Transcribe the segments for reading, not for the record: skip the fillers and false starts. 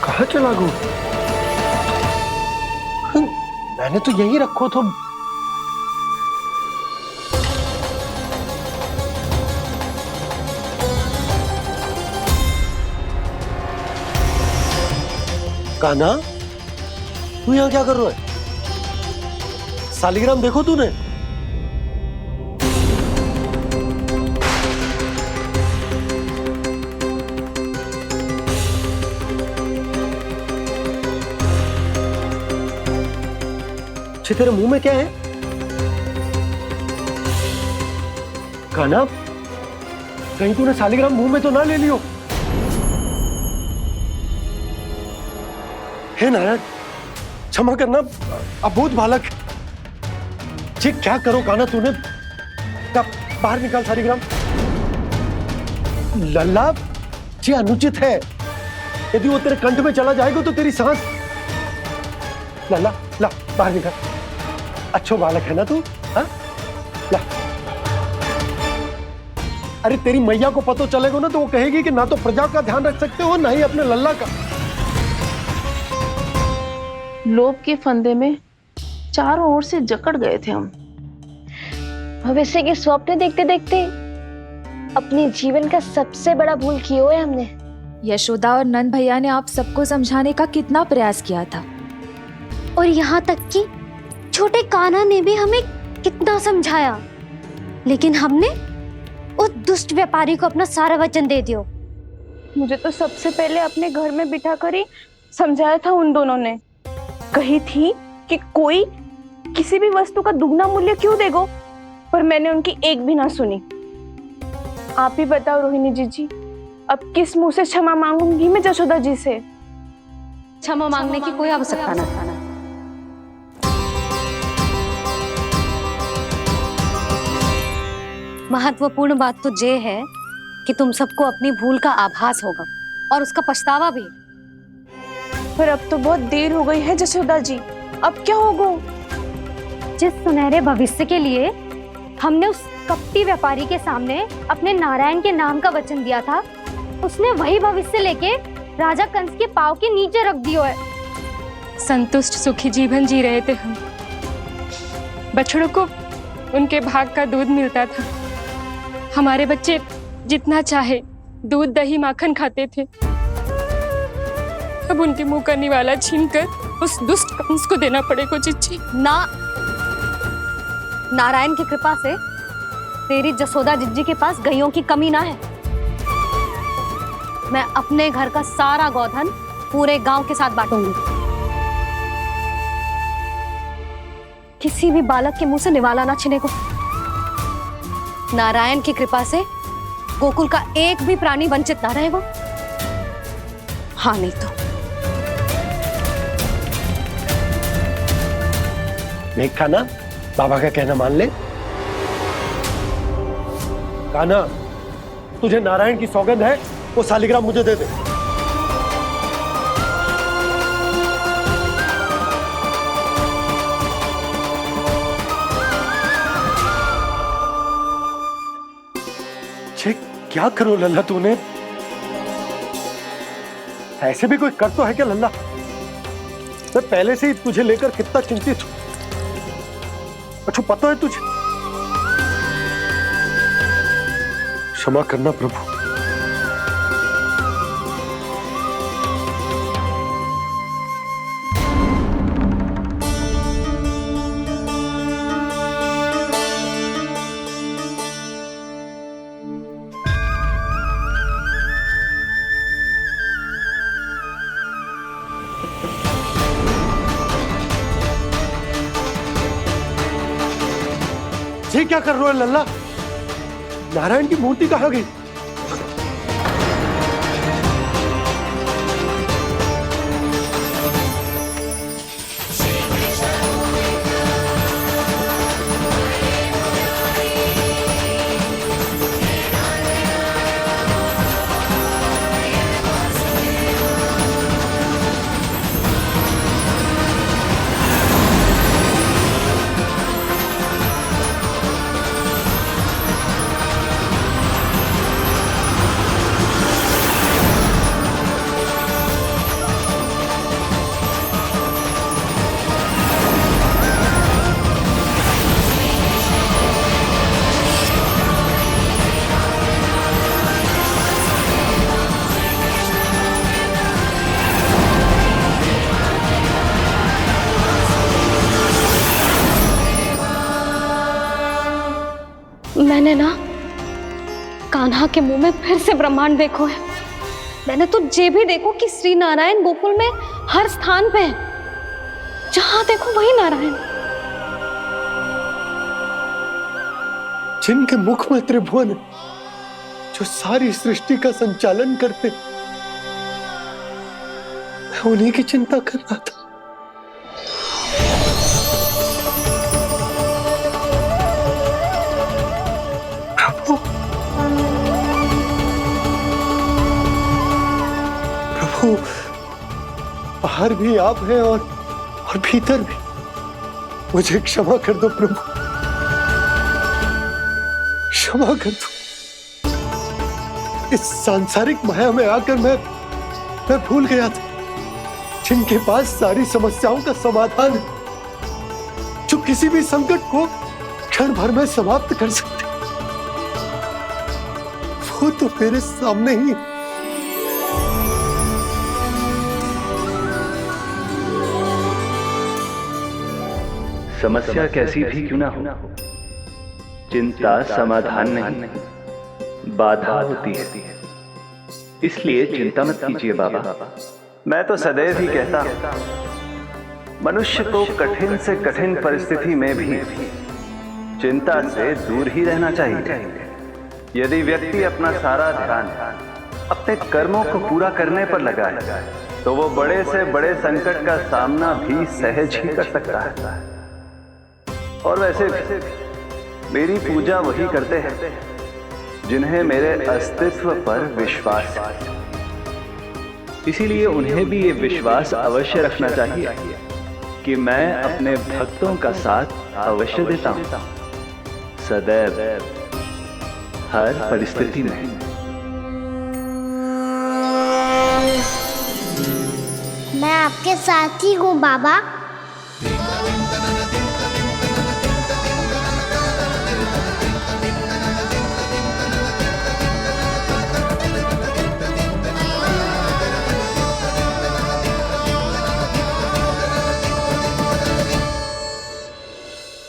कहाँ चला गो? मैंने तो यही रखो तो। कान्हा, तू यहाँ क्या कर रहा है? सालिग्राम देखो तूने? तेरे मुंह में क्या है? कान्हा, कहीं तूने सालिग्राम मुंह में तो ना ले लियो? हे नारायण, क्षमा करना, अबोध बालक। जी क्या करो कान्हा तूने? कब बाहर निकाल सालिग्राम। लल्ला, जी अनुचित है। यदि वो तेरे कंठ में चला जाएगा तो तेरी सांस। लल्ला, ला बाहर निकाल। अच्छो बालक है ना तू? हाँ? ला। अरे तेरी मैया को पता चलेगा ना तो वो कहेगी कि ना तो प्रजा का ध्यान रख सकते हो ना ही अपने लल्ला का। लोभ के फंदे में चारों ओर से जकड़ गए थे हम। भविष्य के स्वप्न देखते देखते अपने जीवन का सबसे बड़ा भूल किया है हमने। यशोदा और नंद भैया ने आप सबको समझाने का कितना प्रयास किया था, और यहाँ तक कि छोटे कान्हा ने भी हमें कितना समझाया, लेकिन हमने उस दुष्ट व्यापारी को अपना सारा वचन दे दिया। मुझे तो सबसे पहले अपने घर में बिठा कर ही समझाया था उन दोनों ने। कही थी कि कोई किसी भी वस्तु का दुगना मूल्य क्यों देगा, पर मैंने उनकी एक भी ना सुनी। आप ही बताओ रोहिणी जी, अब किस मुंह से क्षमा मांगूंगी मैं जशोदा जी से? क्षमा मांगने की कोई आवश्यकता ना था। महत्वपूर्ण बात तो ये है कि तुम सबको अपनी भूल का आभास होगा और उसका पछतावा भी। पर अब तो बहुत देर हो गई है जशोदा जी, अब क्या होगा? जिस सुनहरे भविष्य के लिए हमने उस कपटी व्यापारी के सामने अपने नारायण के नाम का वचन दिया था, उसने वही भविष्य लेके राजा कंस के पांव के नीचे रख दिया है। संतुष्ट सुखी जीवन जी रहे थे हम। बछड़ों को उनके भाग का दूध मिलता था। हमारे बच्चे जितना चाहे दूध दही माखन खाते थे। अब उनके मुंह का निवाला छीनकर उस दुष्ट कंस को देना पड़ेगा चिच्ची। ना, नारायण की कृपा से तेरी जसोदा जिज्जी के पास गैयों की कमी ना है। मैं अपने घर का सारा गोधन पूरे गांव के साथ बांटूंगी। किसी भी बालक के मुंह से निवाला ना छिने को। नारायण की कृपा से गोकुल का एक भी प्राणी वंचित ना रहेगा। हाँ नहीं तो देख कान्हा, बाबा का कहना मान ले। कान्हा, तुझे नारायण की सौगंध है, वो सालिग्राम मुझे दे दे। क्या करो लल्ला तूने? ऐसे भी कोई कर तो है क्या लल्ला? मैं पहले से ही तुझे लेकर कितना चिंतित हूं। अच्छा पता है तुझे? क्षमा करना प्रभु। ये क्या कर रहे हो लल्ला? नारायण की मूर्ति कहाँ गई? मैंने ना कान्हा के मुंह में फिर से ब्रह्मांड देखो है। मैंने तो ये भी देखो कि श्री नारायण गोकुल में हर स्थान पे है, जहां देखो वही नारायण। जिनके मुख में त्रिभुवन है, जो सारी सृष्टि का संचालन करते, मैं उन्हीं की चिंता कर रहा था। प्रभु, प्रभु, बाहर भी आप हैं और भीतर भी। मुझे क्षमा कर दो प्रभु, क्षमा कर दो। इस सांसारिक माया में आकर मैं भूल गया था, जिनके पास सारी समस्याओं का समाधान है, जो किसी भी संकट को क्षण भर में समाप्त कर सकते, वो तो मेरे सामने ही है। समस्या कैसी भी क्यों ना हो, चिंता समाधान नहीं, बाधा होती है। इसलिए चिंता मत कीजिए बाबा। मैं तो सदैव ही कहता हूं, मनुष्य को कठिन से कठिन परिस्थिति में भी चिंता से दूर ही रहना चाहिए। यदि व्यक्ति अपना सारा ध्यान अपने कर्मों को पूरा करने पर लगाए, तो वो बड़े से बड़े संकट का सामना भी सहज ही कर सकता है। और वैसे भी मेरी पूजा वही करते हैं जिन्हें मेरे अस्तित्व पर विश्वास है। इसीलिए उन्हें भी ये विश्वास अवश्य रखना चाहिए कि मैं अपने भक्तों का साथ अवश्य देता हूं, सदैव, हर परिस्थिति में। मैं आपके साथ ही हूँ बाबा।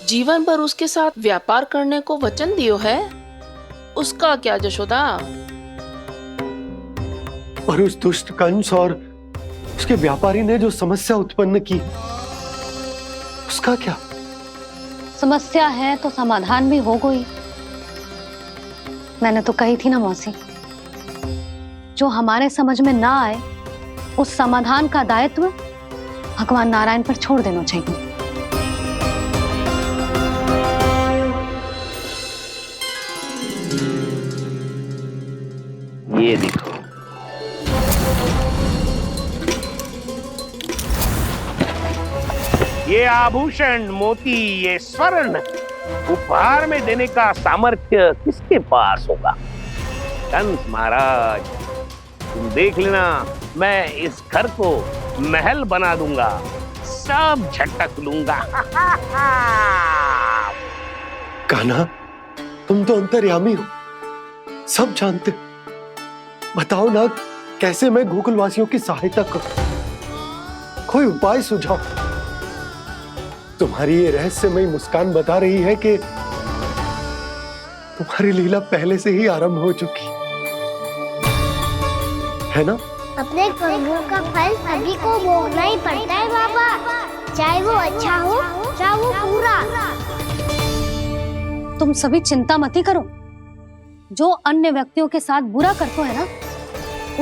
जीवन भर उसके साथ व्यापार करने को वचन दियो है, उसका क्या यशोदा? और उस दुष्ट कंस और उसके व्यापारी ने जो समस्या उत्पन्न की, उसका क्या? समस्या है तो समाधान भी हो गई। मैंने तो कही थी ना मौसी, जो हमारे समझ में ना आए उस समाधान का दायित्व भगवान नारायण पर छोड़ देना चाहिए। ये देखो, ये आभूषण, मोती, ये स्वर्ण उपहार में देने का सामर्थ्य किसके पास होगा? कंस महाराज, तुम देख लेना, मैं इस घर को महल बना दूंगा, सब झटक लूंगा। कान्हा, तुम तो अंतर्यामी हो, सब जानते हो। बताओ ना, कैसे मैं गोकुलवासियों की सहायता करूं? कोई उपाय सुझाओ। तुम्हारी ये रहस्यमयी मुस्कान बता रही है कि तुम्हारी लीला पहले से ही आरंभ हो चुकी है ना? अपने कर्मों का फल सभी को भोगना ही पड़ता है बाबा, चाहे वो अच्छा हो चाहे वो बुरा। तुम सभी चिंता मत ही करो। जो अन्य व्यक्तियों के साथ बुरा करते है ना,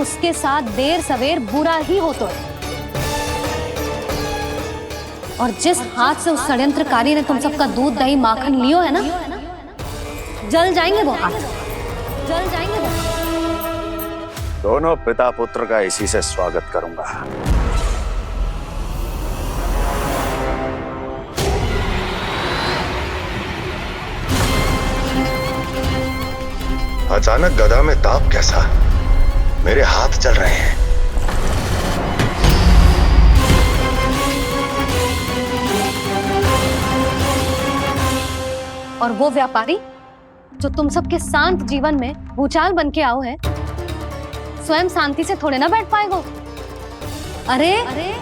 उसके साथ देर सवेर बुरा ही होता है। और जिस हाथ से उस षड्यंत्रकारी ने तुम सबका दूध दही माखन लियो है ना, जल जाएंगे वो हाथ, जल जाएंगे वो। दोनों पिता पुत्र का इसी से स्वागत करूंगा। अचानक गदा में ताप कैसा? मेरे हाथ चल रहे हैं। और वो व्यापारी जो तुम सबके शांत जीवन में भूचाल बन के आओ है, स्वयं शांति से थोड़े ना बैठ पाएगा। अरे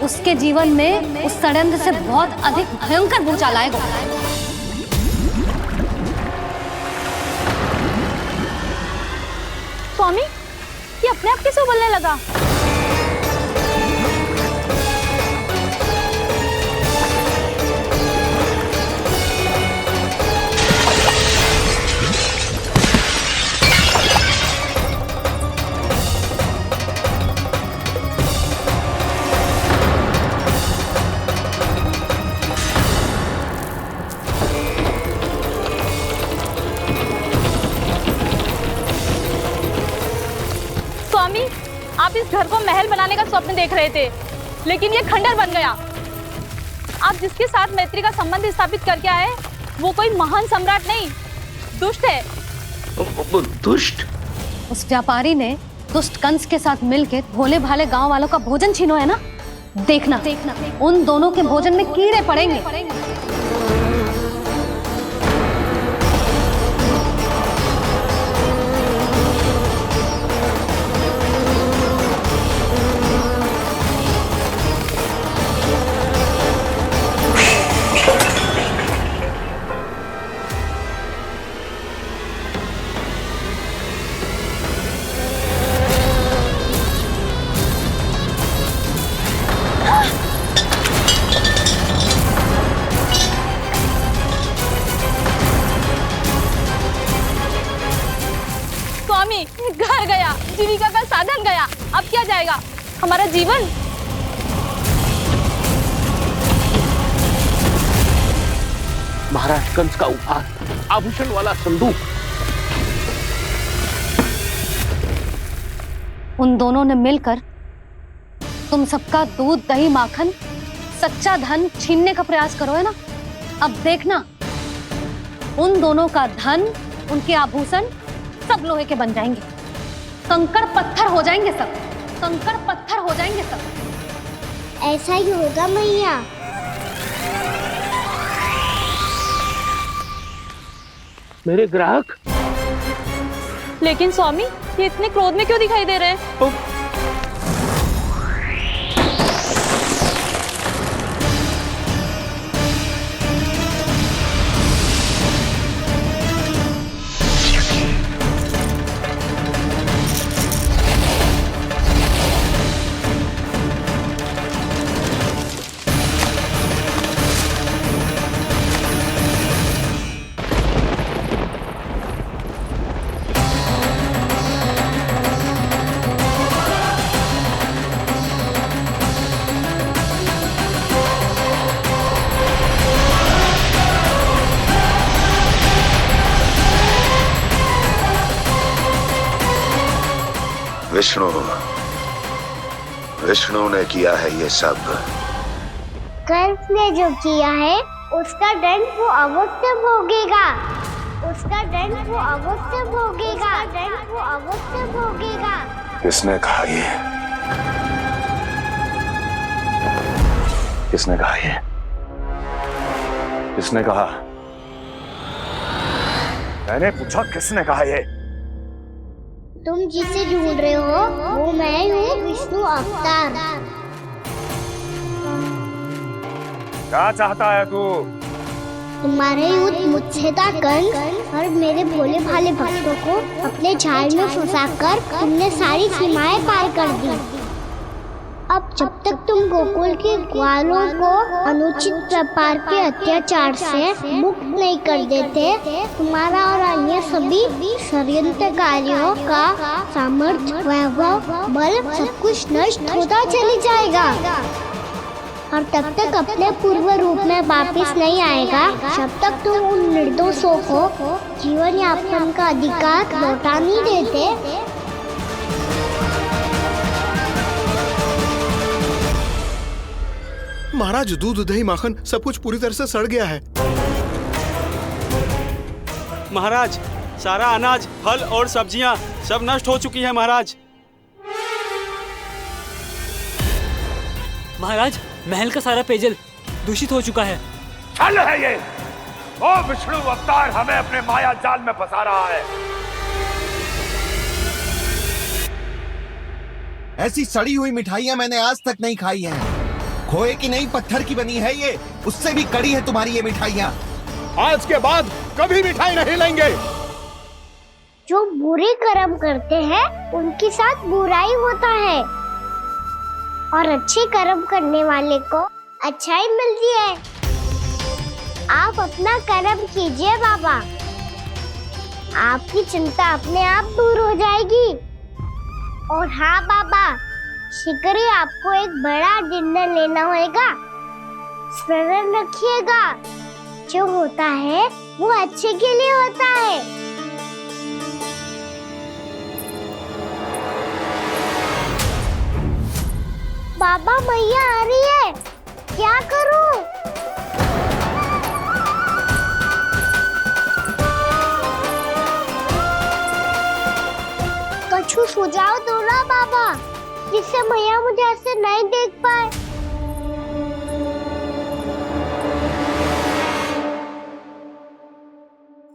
उसके जीवन में उस षड्यंत्र से बहुत अधिक भयंकर भूचाल आएगा। अपने आप कैसे उबलने लगा? स्वामी, आप इस घर को महल बनाने का स्वप्न देख रहे थे, लेकिन ये खंडर बन गया। आप जिसके साथ मैत्री का संबंध स्थापित करके आए, वो कोई महान सम्राट नहीं, दुष्ट है। दुष्ट? उस व्यापारी ने दुष्ट कंस के साथ मिलकर भोले भाले गांव वालों का भोजन छीनो है ना। देखना उन दोनों के भोजन में कीड़े पड़ेंगे। स्वामी, घर गया, जीविका का साधन गया, अब क्या जाएगा हमारा जीवन? महाराज कंस का उपहार, आभूषण वाला संदूक। उन दोनों ने मिलकर तुम सबका दूध, दही, माखन, सच्चा धन छीनने का प्रयास करो है ना। अब देखना उन दोनों का धन, उनके आभूषण सब लोहे के बन जाएंगे, कंकड़ पत्थर हो जाएंगे सब, कंकड़ पत्थर हो जाएंगे सब। ऐसा ही होगा मैया। मेरे ग्राहक? लेकिन स्वामी, ये इतने क्रोध में क्यों दिखाई दे रहे हैं? विष्णु ने किया है ये सब। कंस ने जो किया है उसका दंड वो अवश्य भोगेगा, उसका दंड वो अवश्य भोगेगा, दंड वो अवश्य भोगेगा। किसने कहा ये? किसने कहा ये? किसने कहा? मैंने पूछा किसने कहा ये? तुम जिसे ढूंढ रहे हो वो मैं हूँ, विष्णु अवतार। क्या चाहता है तू? तुम्हारे युद्ध मुझसे था कंस, और मेरे भोले भाले भक्तों को अपने जाल में फंसाकर तुमने सारी सीमाएं पार कर दी। अब जब तक तुम गोकुल के ग्वालों को अनुचित व्यापार के अत्याचार से मुक्त नहीं कर देते, तुम्हारा और अन्य सभी षड्यंत्रकारियों का सामर्थ्य, वैभव, बल सब कुछ नष्ट होता चली जाएगा, और तब तक अपने पूर्व रूप में वापस नहीं आएगा जब तक तुम उन निर्दोषों को जीवन यापन का अधिकार लौटा नहीं देते। महाराज, दूध, दही, माखन सब कुछ पूरी तरह से सड़ गया है। महाराज, सारा अनाज, फल और सब्जियां सब नष्ट हो चुकी हैं महाराज। महाराज, महल का सारा पेयजल दूषित हो चुका है। छल है ये। ओ विष्णु अवतार हमें अपने माया जाल में फंसा रहा है। ऐसी सड़ी हुई मिठाइयां मैंने आज तक नहीं खाई हैं। खोए की नहीं, पत्थर की बनी है ये, उससे भी कड़ी है तुम्हारी ये मिठाइयां। आज के बाद कभी मिठाई नहीं लेंगे। जो बुरे कर्म करते हैं उनके साथ बुराई होता है और अच्छे कर्म करने वाले को अच्छाई मिलती है। आप अपना कर्म कीजिए बाबा, आपकी चिंता अपने आप दूर हो जाएगी। और हाँ बाबा, शीघ्र ही आपको एक बड़ा डिनर लेना होगा। स्मरण रखिएगा, जो होता है वो अच्छे के लिए होता है। बाबा मैया आ रही है, क्या करूं? कछु सुझाव दो ना बाबा, जिससे मैया मुझे ऐसे नहीं देख पाए।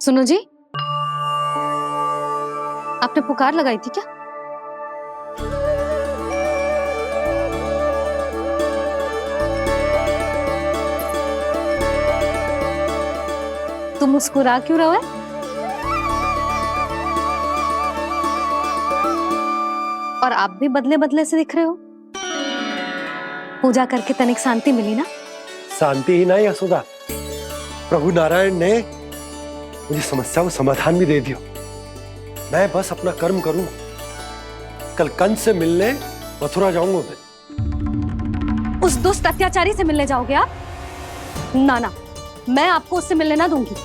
सुनो जी, आपने पुकार लगाई थी क्या? तुम मुस्कुरा क्यों रहे हो? और आप भी बदले बदले से दिख रहे हो। पूजा करके तनिक शांति मिली ना? शांति ही नहीं यशोदा, प्रभु नारायण ने मुझे समस्या को समाधान भी दे दिया। मैं बस अपना कर्म करूं। कल कंस से मिलने मथुरा जाऊंगा मैं। उस दुष्ट अत्याचारी से मिलने जाओगे आप? ना ना, मैं आपको उससे मिलने ना दूंगी।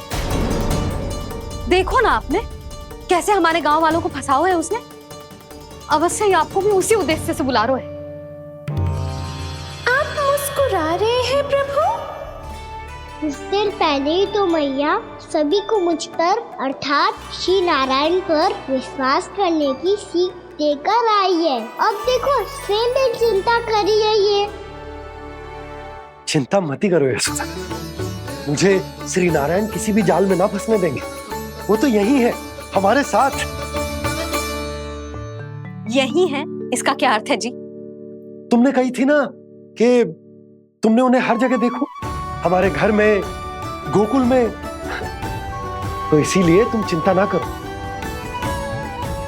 देखो ना आपने कैसे हमारे गांव वालों को फंसाओ है उसने। अवश्य ही आपको भी उसी उद्देश्य से बुला रहा है। आप मुस्कुरा रहे हैं प्रभु? कुछ देर पहले ही तो मैया सभी को मुझ पर अर्थात श्री नारायण पर विश्वास करने की सीख देकर आई है। अब देखो स्वयं चिंता करी है ये। चिंता मत ही करो यशोदा, मुझे श्री नारायण किसी भी जाल में ना फंसने देंगे। वो तो यही है हमारे साथ। यही है, इसका क्या अर्थ है जी? तुमने कही थी ना कि तुमने उन्हें हर जगह देखो, हमारे घर में, गोकुल में। तो इसीलिए तुम चिंता ना करो,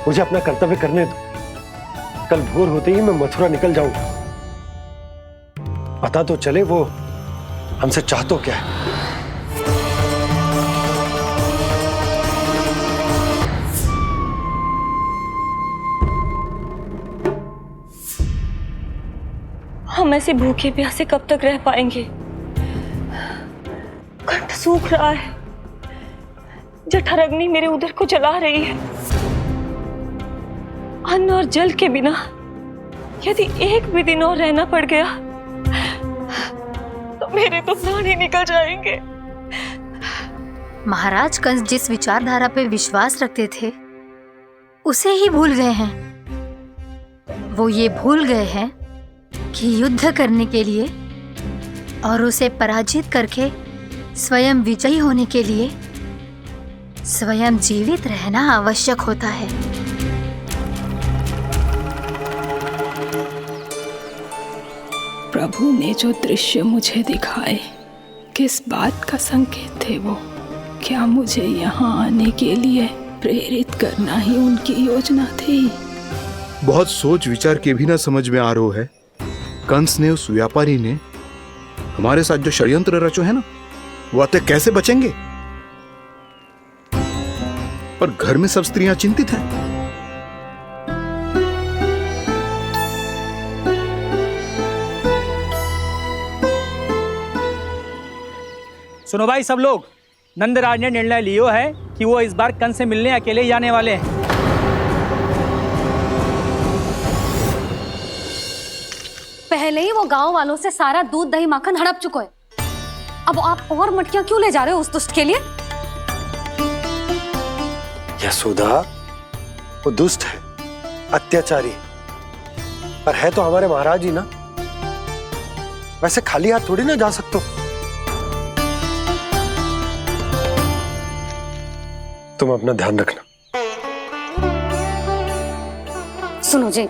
मुझे अपना कर्तव्य करने दो। कल भोर होते ही मैं मथुरा निकल जाऊंगा। पता तो चले वो हमसे चाहतो क्या है। हम ऐसे भूखे प्यासे कब तक रह पाएंगे? कंठ सूख रहा है, जठराग्नि मेरे उदर को जला रही है। अन्न और जल के बिना यदि एक भी दिन और रहना पड़ गया तो मेरे तो प्राण ही निकल जाएंगे। महाराज कंस जिस विचारधारा पे विश्वास रखते थे उसे ही भूल गए हैं। वो ये भूल गए हैं कि युद्ध करने के लिए और उसे पराजित करके स्वयं विजयी होने के लिए स्वयं जीवित रहना आवश्यक होता है। प्रभु ने जो दृश्य मुझे दिखाए, किस बात का संकेत थे वो? क्या मुझे यहाँ आने के लिए प्रेरित करना ही उनकी योजना थी? बहुत सोच विचार के भी ना समझ में आ रहा है। कंस ने, उस व्यापारी ने हमारे साथ जो षड्यंत्र रचो है ना, वो आते कैसे बचेंगे? पर घर में सब स्त्रियां चिंतित हैं। सुनो भाई सब लोग, नंदराज ने निर्णय लियो है कि वो इस बार कंस से मिलने अकेले ही आने वाले हैं। पहले ही वो गांव वालों से सारा दूध दही माखन हड़प चुका है। अब आप और मटकियां क्यों ले जा रहे हो उस दुष्ट के लिए? यशोदा, वो दुष्ट है, अत्याचारी, पर है तो हमारे महाराज ही ना। वैसे खाली हाथ थोड़ी ना जा सकते। तुम अपना ध्यान रखना। सुनो जी,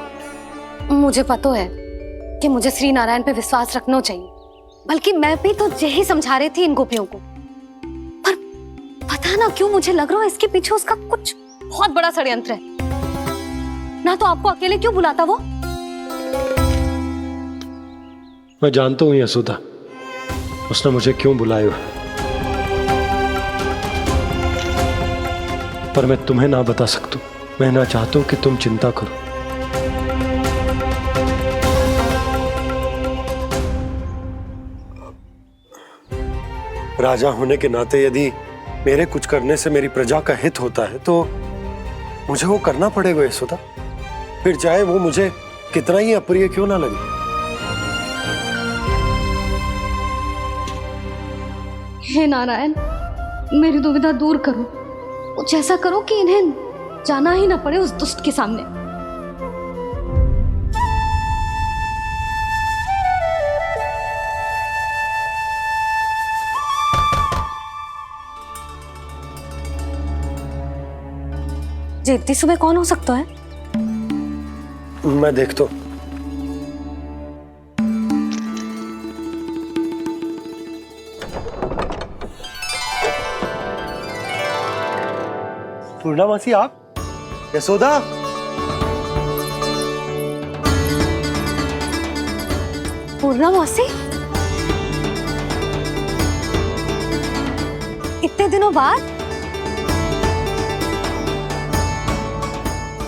मुझे पता है कि मुझे श्री नारायण पे विश्वास रखना चाहिए, बल्कि मैं भी तो यही समझा रही थी इन गोपियों को। पर पता ना क्यों मुझे लग रहा है इसके पीछे उसका कुछ बहुत बड़ा षड्यंत्र है। ना तो आपको अकेले क्यों बुलाता वो? मैं जानता हूं यशोदा, उसने मुझे क्यों बुलाया, पर मैं तुम्हें ना बता सकता। मैं ना चाहता हूं कि तुम चिंता करो। राजा होने के नाते यदि मेरे कुछ करने से मेरी प्रजा का हित होता है तो मुझे वो करना पड़ेगा यशोदा, फिर चाहे वो मुझे कितना ही अप्रिय क्यों ना लगे। हे नारायण, मेरी दुविधा दूर करो। कुछ ऐसा करो कि इन्हें जाना ही ना पड़े उस दुष्ट के सामने। जी इतनी सुबह कौन हो सकता है? मैं देखता हूं। पूर्णामासी आप? यशोदा? पूर्णामासी? इतने दिनों बाद?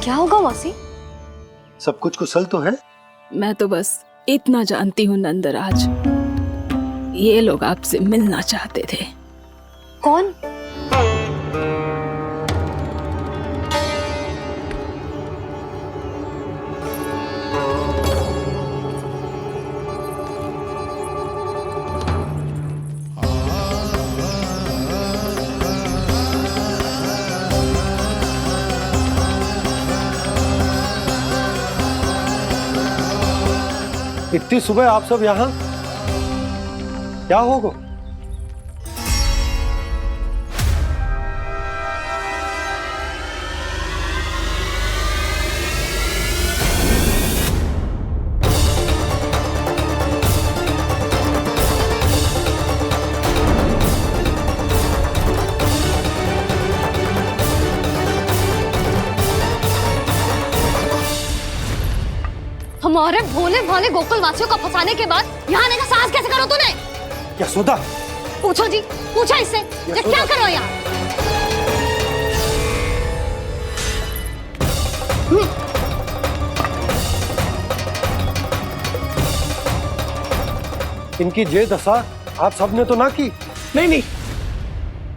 क्या होगा मौसी? सब कुछ कुशल तो है? मैं तो बस इतना जानती हूँ नंदराज, ये लोग आपसे मिलना चाहते थे। कौन? इतनी सुबह आप सब यहाँ? क्या होगा? हमारे भोले भाले गोकुल वासियों को फंसाने के बाद यहाँ आने का साहस कैसे करो तूने? यशोदा! पूछो जी, पूछो इससे, ये क्या करो यहाँ? इनकी ये दशा आप सबने तो ना की? नहीं नहीं,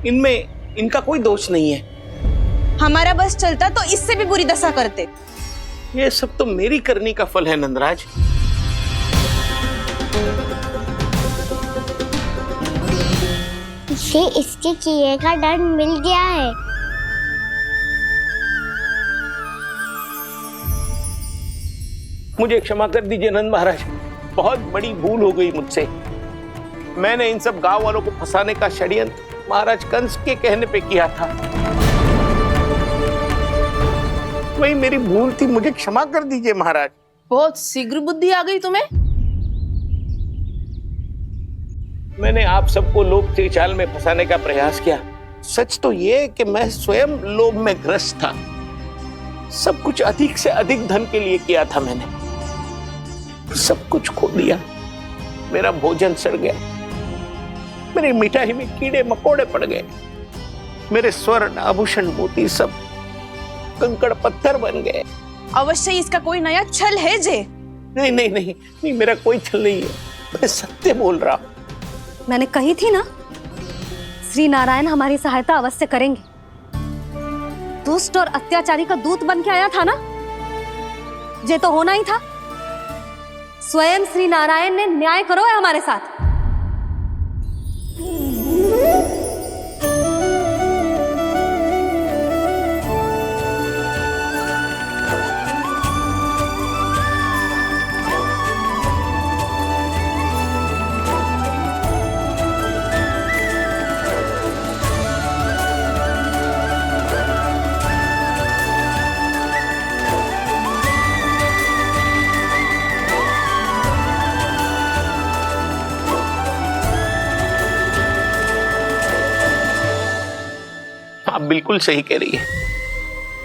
इनमें इनका कोई दोष नहीं है। हमारा बस चलता तो इससे भी बुरी दशा करते। ये सब तो मेरी करनी का फल है नंदराज। इसे इसके किए का दंड मिल गया है। मुझे क्षमा कर दीजिए नंद महाराज, बहुत बड़ी भूल हो गई मुझसे। मैंने इन सब गांव वालों को फंसाने का षड्यंत्र महाराज कंस के कहने पे किया था। वही मेरी भूल थी, मुझे क्षमा कर दीजिए महाराज। बहुत शीघ्र बुद्धि आ गई तुम्हें। मैंने आप सबको लोभ के जाल में फंसाने का प्रयास किया। सच तो ये कि मैं स्वयं लोभ में ग्रस्त था। सब कुछ अधिक से अधिक धन के लिए किया था मैंने। सब कुछ खो दिया। मेरा भोजन सड़ गया, मेरी मिठाई में कीड़े मकोड़े पड़ गए, मेरे स्वर्ण आभूषण मोती सब कंकड़ पत्थर बन गए। अवश्य इसका कोई नया छल है जे। नहीं नहीं नहीं नहीं, मेरा कोई छल नहीं है, मैं सत्य बोल रहा हूं। मैंने कही थी ना, श्री नारायण हमारी सहायता अवश्य करेंगे। दुष्ट और अत्याचारी का दूत बन के आया था ना, ये तो होना ही था। स्वयं श्री नारायण ने न्याय करो है हमारे साथ। आप बिल्कुल सही कह रही है।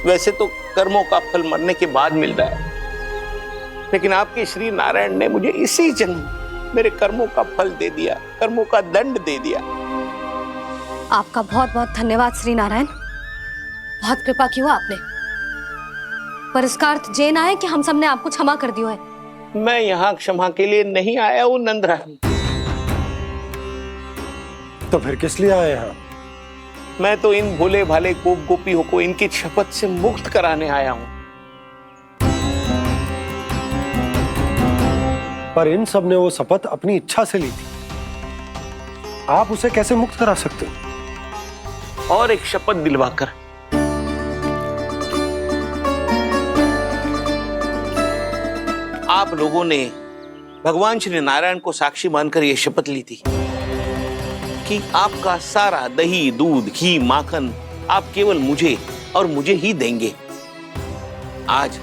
वैसे तो कर्मों का फल मरने के बाद मिल रहा है, लेकिन आपके श्री नारायण ने मुझे इसी जन्म मेरे कर्मों का फल दे दिया, कर्मों का दंड दे दिया। आपका बहुत बहुत धन्यवाद श्री नारायण, बहुत कृपा की हो आपने। पर इसका अर्थ ये ना है कि हम सब ने आपको क्षमा कर दिया है। मैं यहाँ क्षमा के लिए नहीं आया हूँ नंदरानी। तो फिर किस लिए आए यहाँ? मैं तो इन भोले भाले गोप गोपियों को इनकी शपथ से मुक्त कराने आया हूँ। पर इन सब ने वो शपथ अपनी इच्छा से ली थी, आप उसे कैसे मुक्त करा सकते हो? और एक शपथ दिलवाकर। आप लोगों ने भगवान श्री नारायण को साक्षी मानकर यह शपथ ली थी कि आपका सारा दही, दूध, घी, माखन आप केवल मुझे और मुझे ही देंगे। आज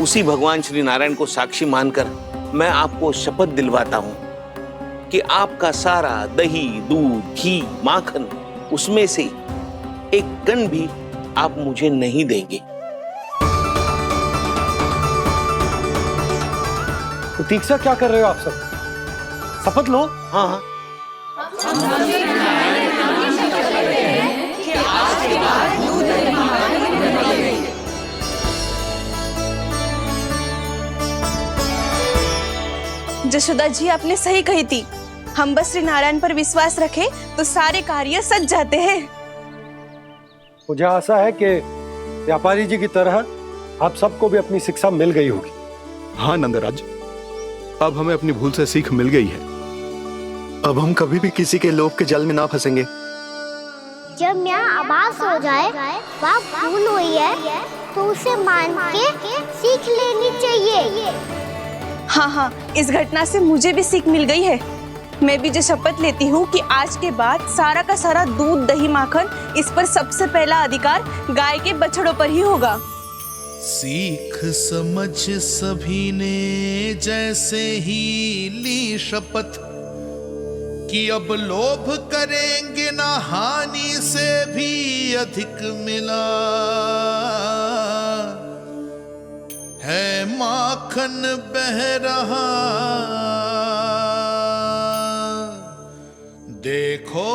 उसी भगवान श्री नारायण को साक्षी मानकर मैं आपको शपथ दिलवाता हूं कि आपका सारा दही, दूध, घी, माखन उसमें से एक कण भी आप मुझे नहीं देंगे। तो तीक्षा क्या कर रहे हो आप सब? शपथ लो। हाँ हाँ। जशोदा जी आपने सही कही थी, हम बस श्री नारायण पर विश्वास रखें तो सारे कार्य सज जाते हैं। मुझे आशा है कि व्यापारी जी की तरह आप सबको भी अपनी शिक्षा मिल गई होगी। हाँ नंदराज, अब हमें अपनी भूल से सीख मिल गई है। अब हम कभी भी किसी के लोभ के जल में ना फंसेंगे। जब यहाँ आभास हो जाए वहाँ भूल हुई है तो उसे मान के सीख लेनी चाहिए। हाँ हाँ, इस घटना से मुझे भी सीख मिल गई है। मैं भी जो शपथ लेती हूँ कि आज के बाद सारा का सारा दूध, दही, माखन इस पर सबसे पहला अधिकार गाय के बछड़ों पर ही होगा। सीख समझ सभी ने जैसे ही ली शपथ कि अब लोभ करेंगे ना हानि से भी अधिक मिला है, माखन बह रहा देखो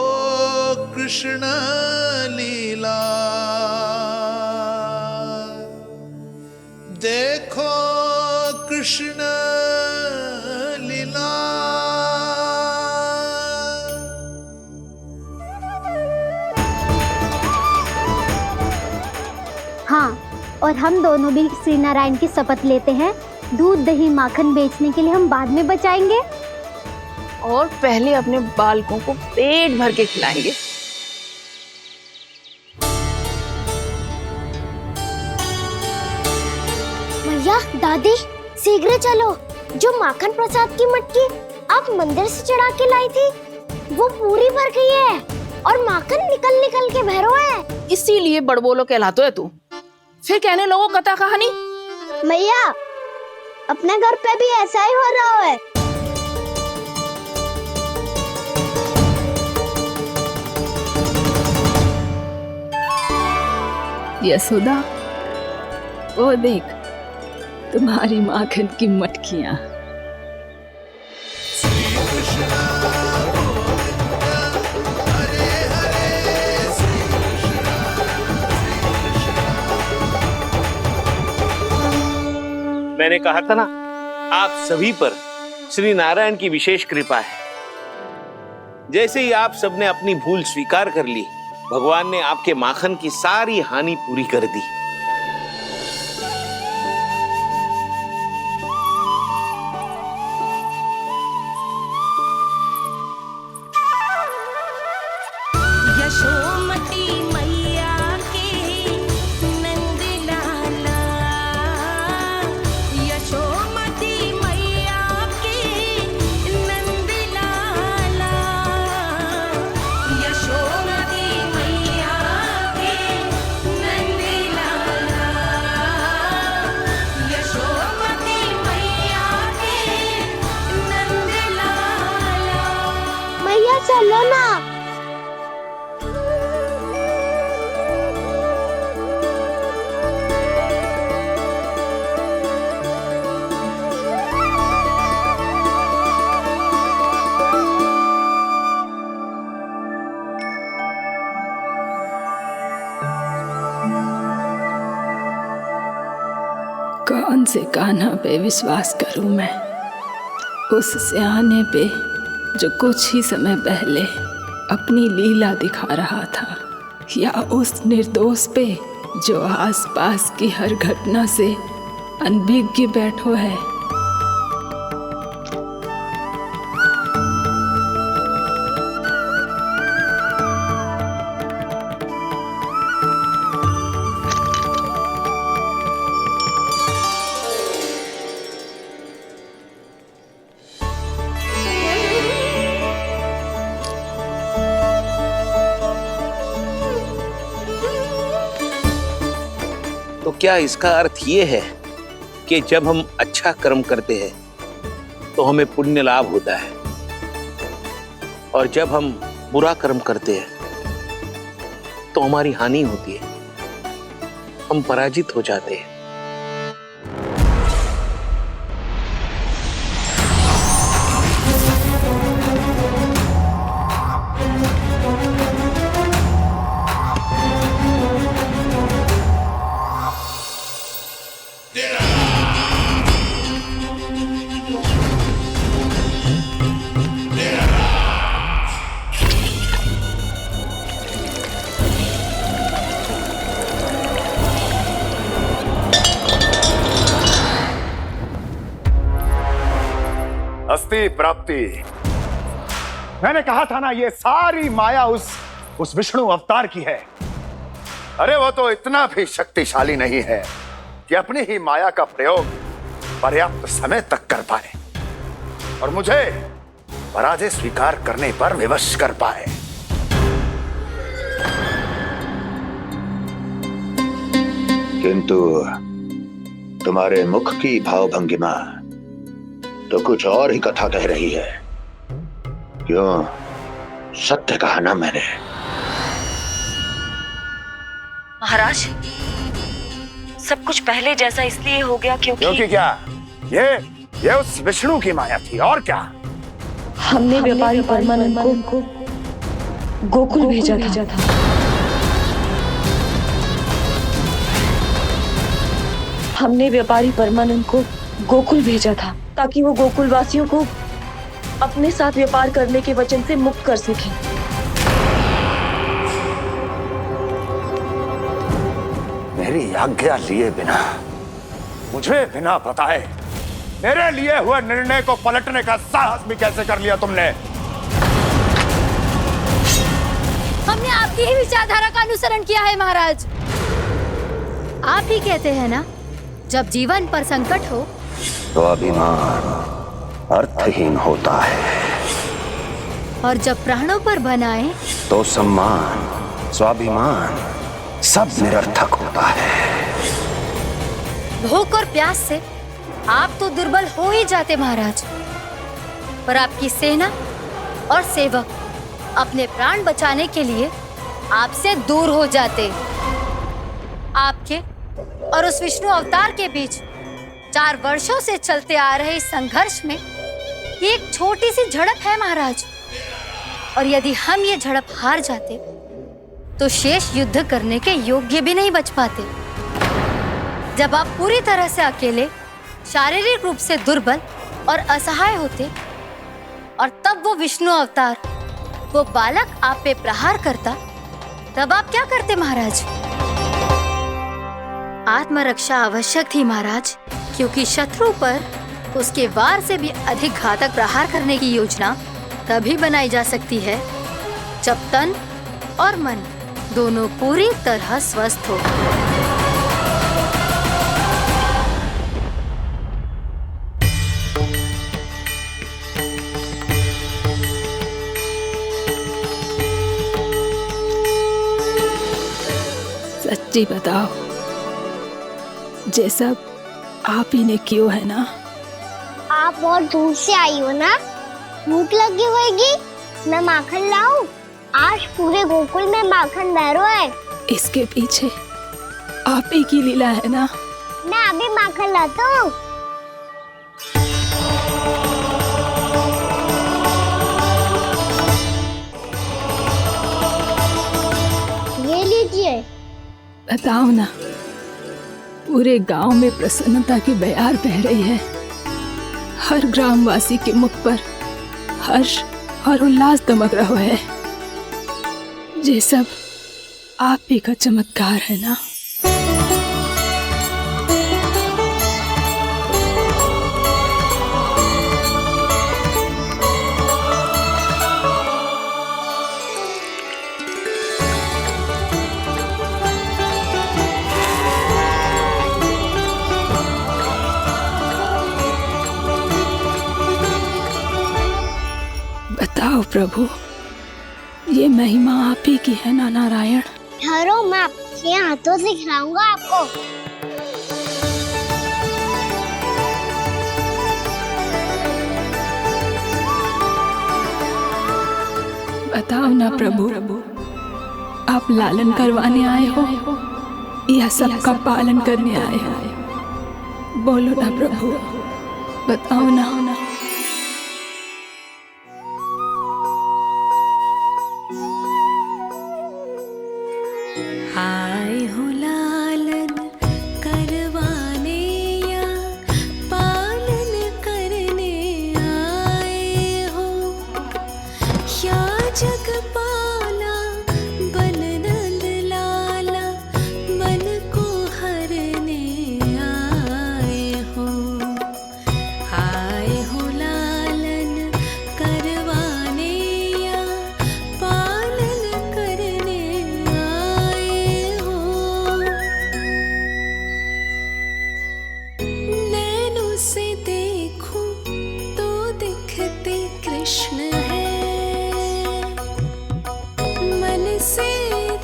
कृष्ण लीला, देखो कृष्ण लीला। हाँ, और हम दोनों भी श्री नारायण की शपथ लेते हैं, दूध, दही, माखन बेचने के लिए हम बाद में बचाएंगे और पहले अपने बालकों को पेट भर के खिलाएंगे। भैया, दादी, शीघ्र चलो। जो माखन प्रसाद की मटकी आप मंदिर से चढ़ा के लाई थी वो पूरी भर गई है और माखन निकल निकल के भरो है। इसीलिए बड़बोलो कहलाते है तू। फिर कहने लोगों कथा कहानी। भैया, अपने घर पे भी ऐसा ही हो रहा है। यशोदा, वो देख तुम्हारी माखन की मटकियां। मैंने कहा था ना, आप सभी पर श्री नारायण की विशेष कृपा है। जैसे ही आप सबने अपनी भूल स्वीकार कर ली, भगवान ने आपके माखन की सारी हानि पूरी कर दी। यशोमती मैया के नंद लाला, यशोमती मैया के नंद लाला, यशोमती मैया के नंद लाला, यशोमती मैया के नंद लाला। मैया चलो ना। कौन से कान्हा पे विश्वास करूं मैं? उस सियाने पे जो कुछ ही समय पहले अपनी लीला दिखा रहा था, या उस निर्दोष पे जो आसपास की हर घटना से अनभिज्ञ बैठो है? तो क्या इसका अर्थ ये है कि जब हम अच्छा कर्म करते हैं तो हमें पुण्य लाभ होता है, और जब हम बुरा कर्म करते हैं तो हमारी हानि होती है, हम पराजित हो जाते हैं? अस्ति प्राप्ति। मैंने कहा था ना, ये सारी माया उस विष्णु अवतार की है। अरे वो तो इतना भी शक्तिशाली नहीं है कि अपनी ही माया का प्रयोग पर्याप्त समय तक कर पाए और मुझे पराजय स्वीकार करने पर विवश कर पाए। किंतु तुम्हारे मुख की भावभंगिमा तो कुछ और ही कथा कह रही है। क्यों? सत्य कहा ना मैंने। महाराज, सब कुछ पहले जैसा इसलिए हो गया क्योंकि क्या? ये उस विष्णु की माया थी, और क्या? हमने व्यापारी परमानंद को गोकुल भेजा था। हमने व्यापारी परमानंद को गोकुल भेजा था ताकि वो गोकुल वासियों को अपने साथ व्यापार करने के वचन से मुक्त कर सके। मेरी आज्ञा लिए बिना, मुझे बिना बताए मेरे लिए हुए निर्णय को पलटने का साहस भी कैसे कर लिया तुमने? हमने आपकी ही विचारधारा का अनुसरण किया है महाराज। आप ही कहते हैं ना, जब जीवन पर संकट हो तो अभिमान अर्थहीन होता है, और जब प्राणों पर बनाए तो सम्मान स्वाभिमान सब निरर्थक होता है। भूख और प्यास से आप तो दुर्बल हो ही जाते महाराज, पर आपकी सेना और सेवक अपने प्राण बचाने के लिए आपसे दूर हो जाते। आपके और उस विष्णु अवतार के बीच 4 वर्षों से चलते आ रहे इस संघर्ष में ये एक छोटी सी झड़प है महाराज, और यदि हम ये झड़प हार जाते तो शेष युद्ध करने के योग्य भी नहीं बच पाते। जब आप पूरी तरह से अकेले, शारीरिक रूप से दुर्बल और असहाय होते, और तब वो विष्णु अवतार, वो बालक आप पे प्रहार करता, तब आप क्या करते महाराज? आत्मरक्षा आवश्यक थी महाराज, क्योंकि शत्रु पर उसके वार से भी अधिक घातक प्रहार करने की योजना तभी बनाई जा सकती है जब तन और मन दोनों पूरी तरह स्वस्थ हो। सच्ची बताओ, जैसा आप ही ने किया है ना? आप बहुत दूर से आई हो ना, भूख लगी होगी, मैं माखन लाऊं? आज पूरे गोकुल में माखन बह रहा है। इसके पीछे आप ही की लीला है ना? मैं अभी माखन लाता हूँ। ये लीजिए। बताओ ना, पूरे गांव में प्रसन्नता की बयार बह रही है। हर ग्रामवासी के मुख पर हर्ष और उल्लास दमक रहा है। ये सब आप ही का चमत्कार है ना। बताओ प्रभु, ये महिमा आप ही की है ना नारायण? ठहरो, मैं अपने हाथों से खिलाऊंगा आपको। बताओ ना प्रभु, आप लालन करवाने आए हो या सबका पालन करने आए हो? बोलो ना प्रभु, बताओ ना। आए हो लालन करवाने या पालन करने आए हो, या जगपाला बन नंद लाला मन को हरने आए हो। आए हो लालन करवाने या पालन करने आए हो। नैनों से देखूं तो दिखते कृष्ण है, मन से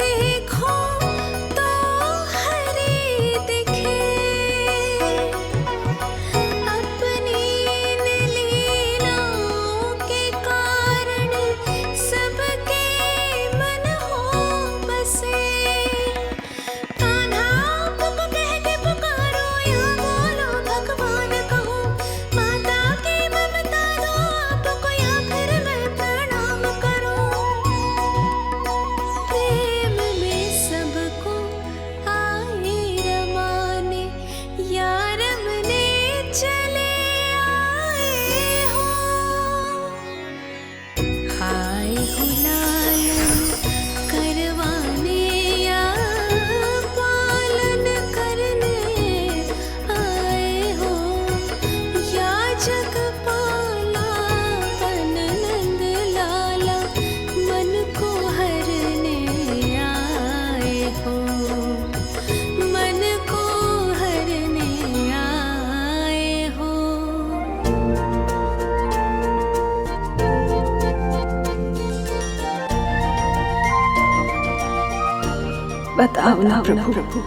देखो तो हरि दिखे। अपनी इन लीलाओं के कारण सबके मन हो बसे। कान्हा आपको कह के पुकारो या बोलो भगवान कहो, माता की ममता दो आपको या फिर मैं प्रणाम करूं। प्रेम में सबको आए रमाने, या रमने चले आए हो। आए हो लालन करवाने या पालन करने आए हो, या जगपाला बन नंद लाला मन को हरने आए हो। मन को हरने आए हो। बताओ ना प्रभु,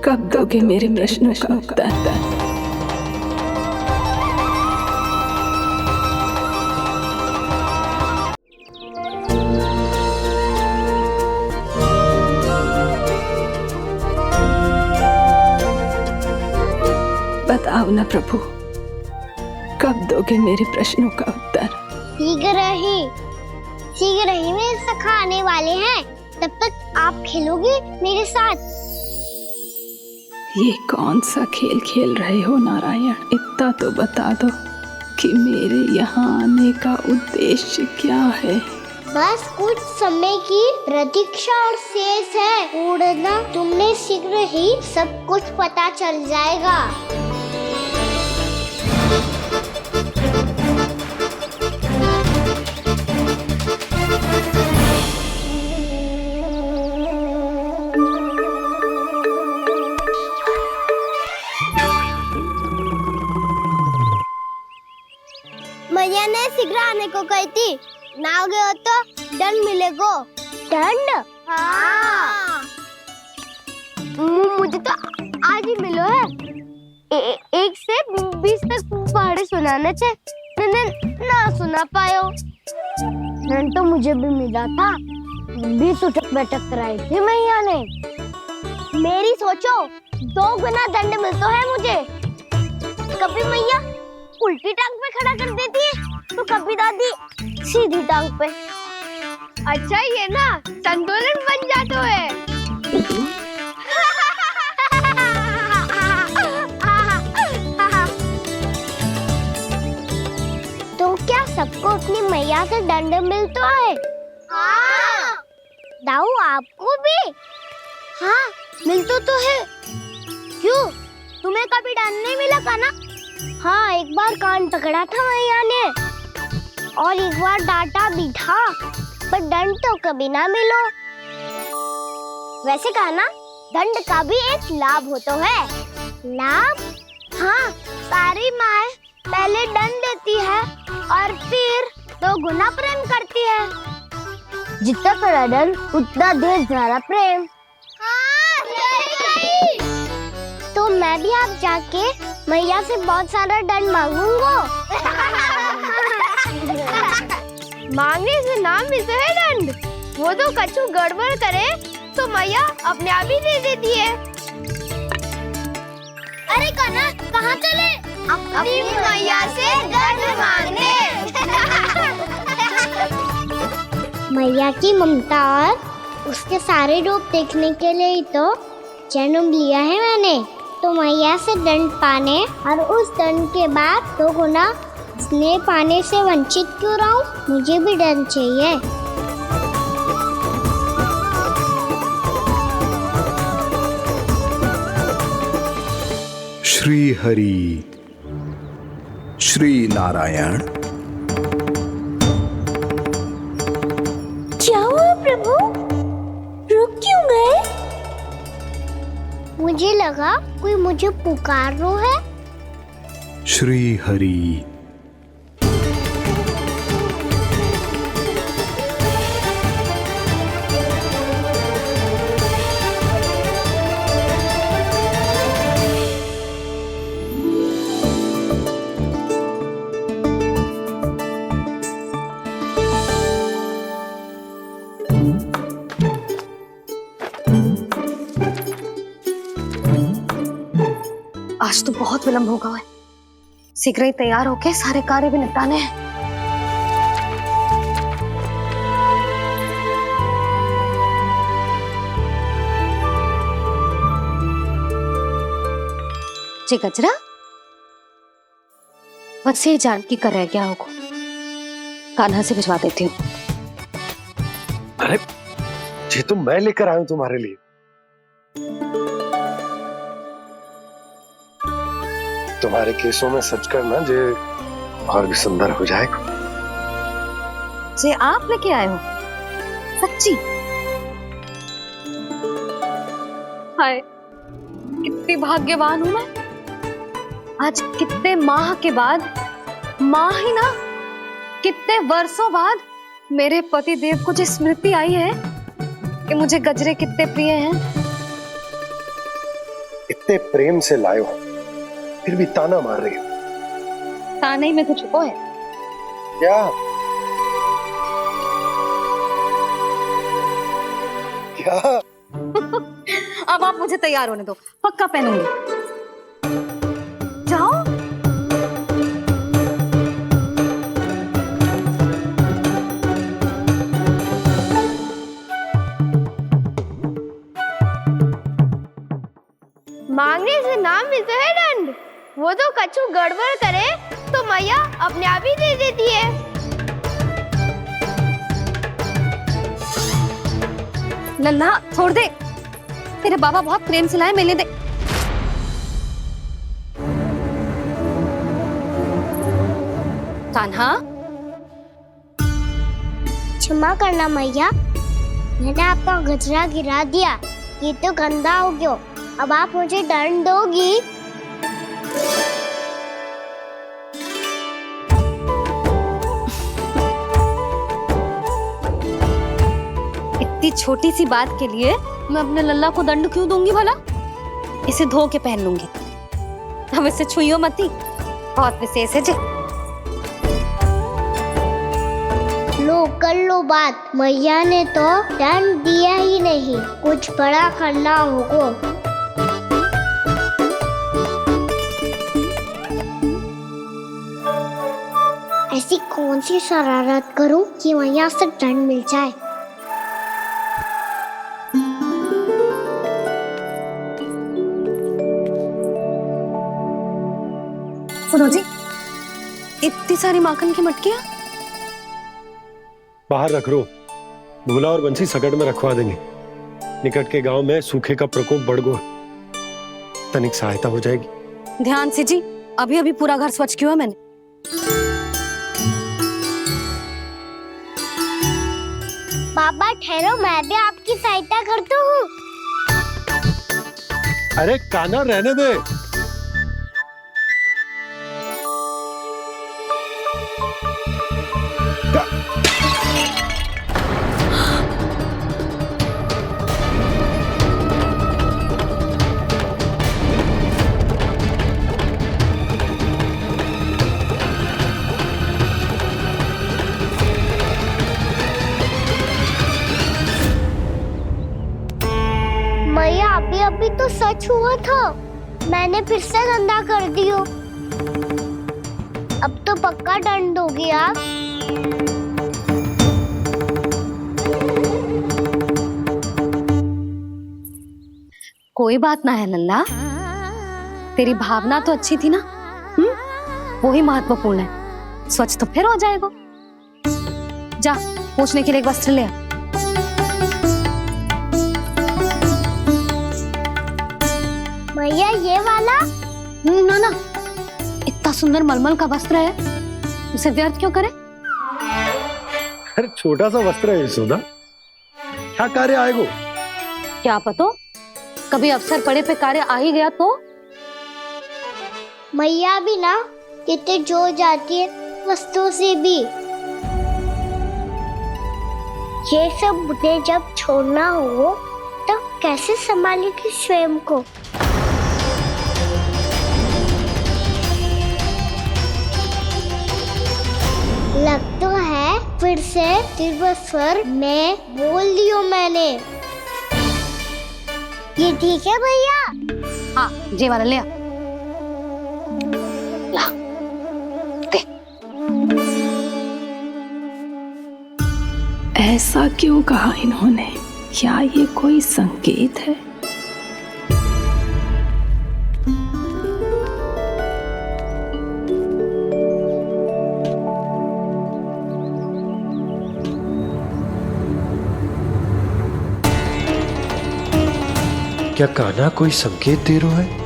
कब दोगे मेरे प्रश्नों का उत्तर? बताओ ना प्रभु, कब दोगे मेरे प्रश्नों का उत्तर? शीघ्र ही मेरे सखा आने वाले हैं, तब तक आप खेलोगे मेरे साथ। ये कौन सा खेल खेल रहे हो नारायण? इतना तो बता दो कि मेरे यहाँ आने का उद्देश्य क्या है? बस कुछ समय की प्रतीक्षा और शेष है। उड़ना तुमने शीघ्र ही सब कुछ पता चल जाएगा। मैया ने शीघ्र आने को कही थी, ना आओगे हो तो दंड मिलेगा। दंड? हाँ। मुझे तो आज ही मिलो है। 1 से 20 तक पहाड़े सुनाने थे, ना सुना पायो। दंड तो मुझे भी मिला था, 20 उठक बैठक कराई थी मैया ने। मेरी सोचो, 2 गुना दंड मिलता है मुझे। कभी मैया उल्टी टांग पे खड़ा कर देती है, तो कभी दादी सीधी टांग पे। अच्छा ये ना संतुलन बन जाता है। सबको अपनी मैया से दंड मिलता है। हाँ। दाऊ आपको भी? हाँ मिलता तो है। क्यों, तुम्हें कभी दंड नहीं मिला था ना? हाँ, एक बार कान पकड़ा था मैया ने और एक बार डांटा भी था, पर दंड तो कभी ना मिलो। वैसे कहा ना, दंड का भी एक लाभ होता है। लाभ? हाँ, सारी माँ पहले दंड देती है और फिर 2 गुना प्रेम करती है। जितना बड़ा दंड उतना देर ज्यादा प्रेम। हाँ, सही। तो मैं भी आप जाके मैया से बहुत सारा दंड मांगूंगा। मांगने से नाम मिलता है दंड। वो तो कछु गड़बड़ करे तो मैया अपने आप ही दे देती है। अरे कान्हा, कहाँ चले? अपनी मैया से दंड मांगने। मैया की ममता और उसके सारे रूप देखने के लिए ही तो जन्म लिया है मैंने। तो मैया से दंड पाने और उस दंड के बाद 2 गुना स्नेह पाने से वंचित क्यों रहूं? मुझे भी दंड चाहिए। श्री हरि, श्री नारायण। क्या हुआ प्रभु? रुक क्यों गए? मुझे लगा कोई मुझे पुकार रहा है। श्री हरि। आज तो बहुत विलंब होगा है। शीघ्र ही तैयार होके सारे कार्य भी निपटाने हैं। जी गजरा, बस ये जानकी कर रह गया होगा, कान्हा से भिजवा देती हूँ। अरे ये तो मैं लेकर आया हूं तुम्हारे लिए। तुम्हारे केसों में सच करना जे और भी सुंदर हो जाएगा। जे आप लेके आए हो? सच्ची? हाय, कितनी भाग्यवान हूं मैं। आज कितने माह के बाद, माह ही ना, कितने वर्षों बाद मेरे पति देव को जो स्मृति आई है कि मुझे गजरे कितने प्रिय हैं। इतने प्रेम से लाए हो, फिर भी ताना मार रही हो। ताने ही में कुछ छुपो है क्या? क्या? अब आप मुझे तैयार होने दो, पक्का पहनूंगी। जाओ। मांगने से नाम मिलता है दंड। वो तो कछु गड़बड़ करे तो मैया अपने आप ही दे देती है। नन्हा, छोड़ दे। तेरे बाबा बहुत प्रेम से लाए, मिलने दे। कान्हा, क्षमा करना मैया, मैंने आपका गजरा गिरा दिया। ये तो गंदा हो गया। अब आप मुझे दंड दोगी? इतनी छोटी सी बात के लिए मैं अपने लल्ला को दंड क्यों दूंगी भला? इसे धो के पहन लूंगी। अब इसे छुइयो मती, बहुत विशेष है जी। लो कर लो बात, मैया ने तो दंड दिया ही नहीं, कुछ बड़ा करना होगा। ऐसी कौन सी शरारत करूं कि मैया से दंड मिल जाए? सुनो जी, इतनी सारी माखन की मटकियां बाहर रख रो, भूला और बंसी सकट में रखवा देंगे। निकट के गांव में सूखे का प्रकोप बढ़ गो, तनिक सहायता हो जाएगी। ध्यान से जी, अभी अभी पूरा घर स्वच्छ किया मैंने। पापा ठहरो, मैं भी आपकी सहायता करता हूँ। अरे कान्हा रहने दे। मैया अभी अभी तो सच हुआ था, मैंने फिर से गंदा कर दियो। अब तो पक्का दंड हो गया। कोई बात ना है लल्ला, तेरी भावना तो अच्छी थी ना, वो ही महत्वपूर्ण है। स्वच्छ तो फिर हो जाएगा। जा पोंछने के लिए एक वस्त्र ले आ। भैया ये वाला? ना ना, इतना सुंदर मलमल का वस्त्र है, उसे व्यर्थ क्यों करे? अरे छोटा सा वस्त्र है यशोदा, क्या कार्य आएगो? क्या पता, कभी अवसर पड़े पे कार्य आ ही गया तो? मैया भी ना कितने जो जाती है वस्तुओं से भी। ये सब मुझे जब छोड़ना हो तो कैसे संभालेगी स्वयं को? लग तो है फिर से तीव्र स्वर में बोल दियो मैंने। ये ठीक है भैया? हाँ, ये वाला ले आ। ला, दे। ऐसा क्यों कहा इन्होंने? क्या ये कोई संकेत है? क्या कान्हा कोई संकेत दे रहा है?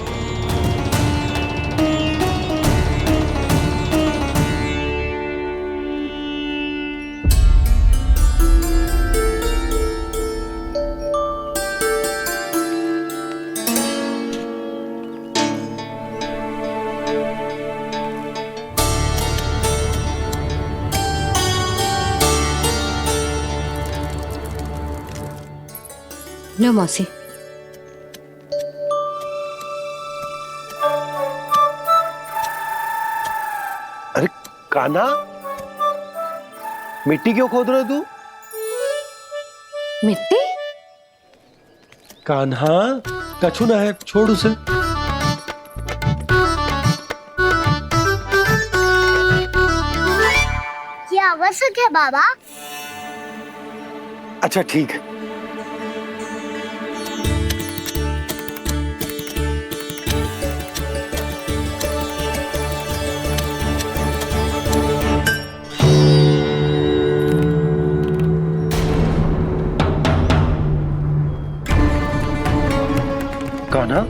लो मौसी। अरे कान्हा, मिट्टी क्यों खोद रहे तू? मिट्टी? कान्हा, कछु ना है, छोड़ उसे। ये आवश्यक है बाबा। अच्छा ठीक है। कान्हा,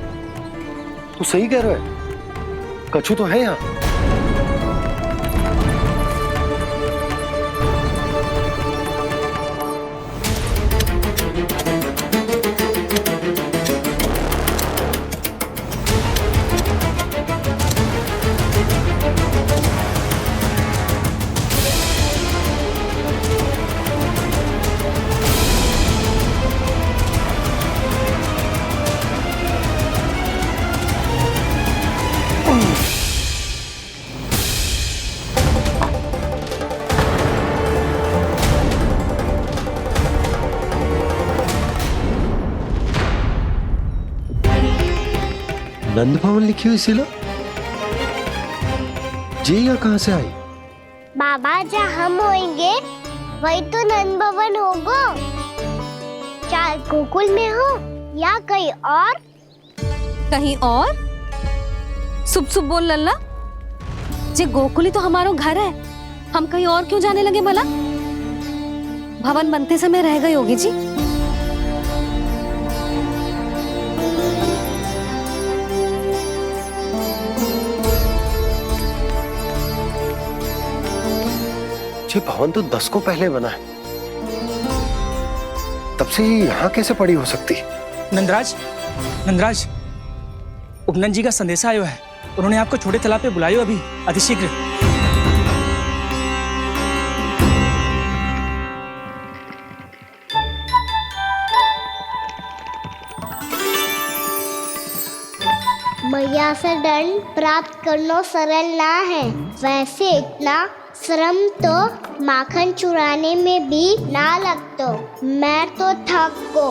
तू सही कह रहा है, कछु तो है यहाँ। नंद भवन लिखी हुई सिला, जी या कहां से आई? बाबा जहाँ हम होंगे वही तो नंद भवन होगा। चाहे गोकुल में हो या कहीं और। कहीं और? सुब सुब बोल लल्ला, जे गोकुल ही तो हमारा घर है, हम कहीं और क्यों जाने लगे भला? भवन बनते समय रह गई होगी जी। ये भवन तो 10 को पहले बना है, तब से ही यहाँ कैसे पड़ी हो सकती? नंदराज, नंदराज, उपनंद जी का संदेशा आयो है। उन्होंने आपको छोटे तालाब पे बुलायो अभी अतिशीघ्र। मैया से दंड प्राप्त करना सरल ना है, वैसे इतना श्रम तो माखन चुराने में भी ना लगतो। मैं तो थक को।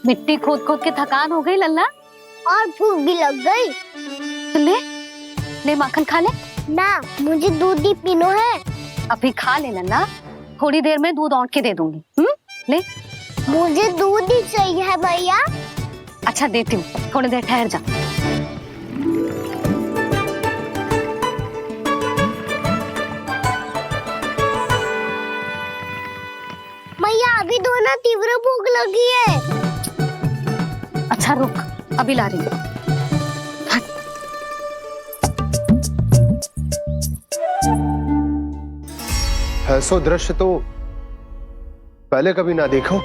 मिट्टी खोद खोद के थकान हो गई लल्ला, और भूख भी लग गई। तो ले माखन खा ले। ना, मुझे दूध ही पीनो है। अभी खा ले लल्ला, थोड़ी देर में दूध औंट के दे दूंगी। ले। मुझे दूध ही चाहिए है भैया। अच्छा देती हूँ, थोड़ी देर ठहर जा। मैया अभी तो ना तीव्र भूख लगी है। अच्छा रुक, अभी ला रही हूँ। ऐसा दृश्य तो पहले कभी ना देखो।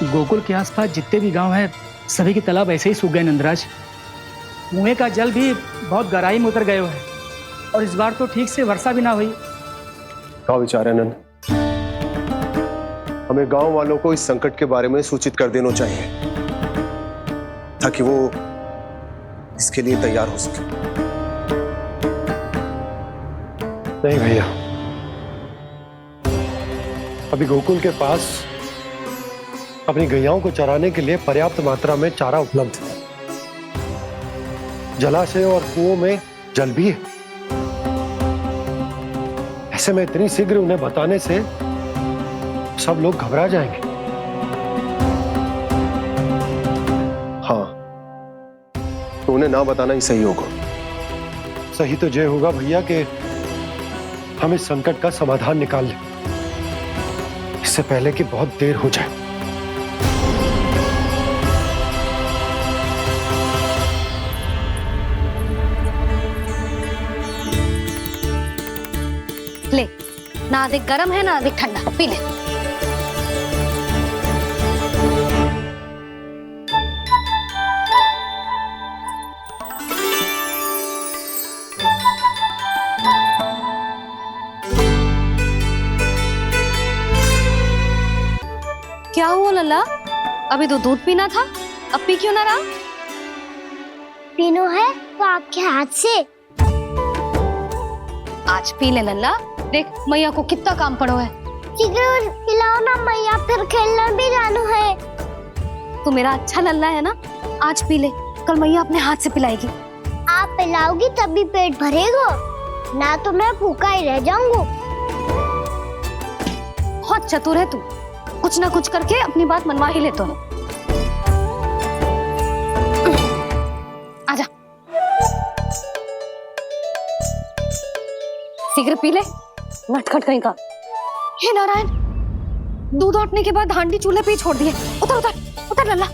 गोकुल के आसपास जितने भी गांव हैं, सभी के तालाब ऐसे ही सूख गए नंदराज। कुएं का जल भी बहुत गहराई में उतर गए है, और इस बार तो ठीक से वर्षा भी ना हुई। क्या विचार है नंद? हमें गांव वालों को इस संकट के बारे में सूचित कर देना चाहिए, ताकि वो इसके लिए तैयार हो सके। नहीं भैया, अभी गोकुल के पास अपनी गैयाओं को चराने के लिए पर्याप्त मात्रा में चारा उपलब्ध है। जलाशय और कुओं में जल भी है। ऐसे में इतनी शीघ्र उन्हें बताने से सब लोग घबरा जाएंगे। हाँ, तो उन्हें ना बताना ही सही होगा। सही तो ये होगा भैया कि हम इस संकट का समाधान निकाल लें, इससे पहले कि बहुत देर हो जाए। ले, ना अधिक गर्म है ना अधिक ठंडा, पी ले। क्या हुआ लल्ला? अभी तो दूध पीना था, अब पी क्यों ना रहा? पीनो है तो आपके हाथ से। आज पी ले लल्ला, देख मैया को कितना काम पड़ो है। शीघ्र पिलाओ ना मैया, फिर खेलने भी जानो है। तू मेरा अच्छा लल्ला है ना, आज पी ले, कल मैया अपने हाथ से पिलाएगी। आप पिलाओगी तभी पेट भरेगा, ना तो मैं भूखा ही रह जाऊंगा। बहुत चतुर है तू, कुछ ना कुछ करके अपनी बात मनवा ही लेता है। आजा, शीघ्र पी ले, नटखट कहीं का। हे नारायण, दूध औटने के बाद हांडी चूल्हे पे ही छोड़ दिए। उतर उतर उतर लल्ला।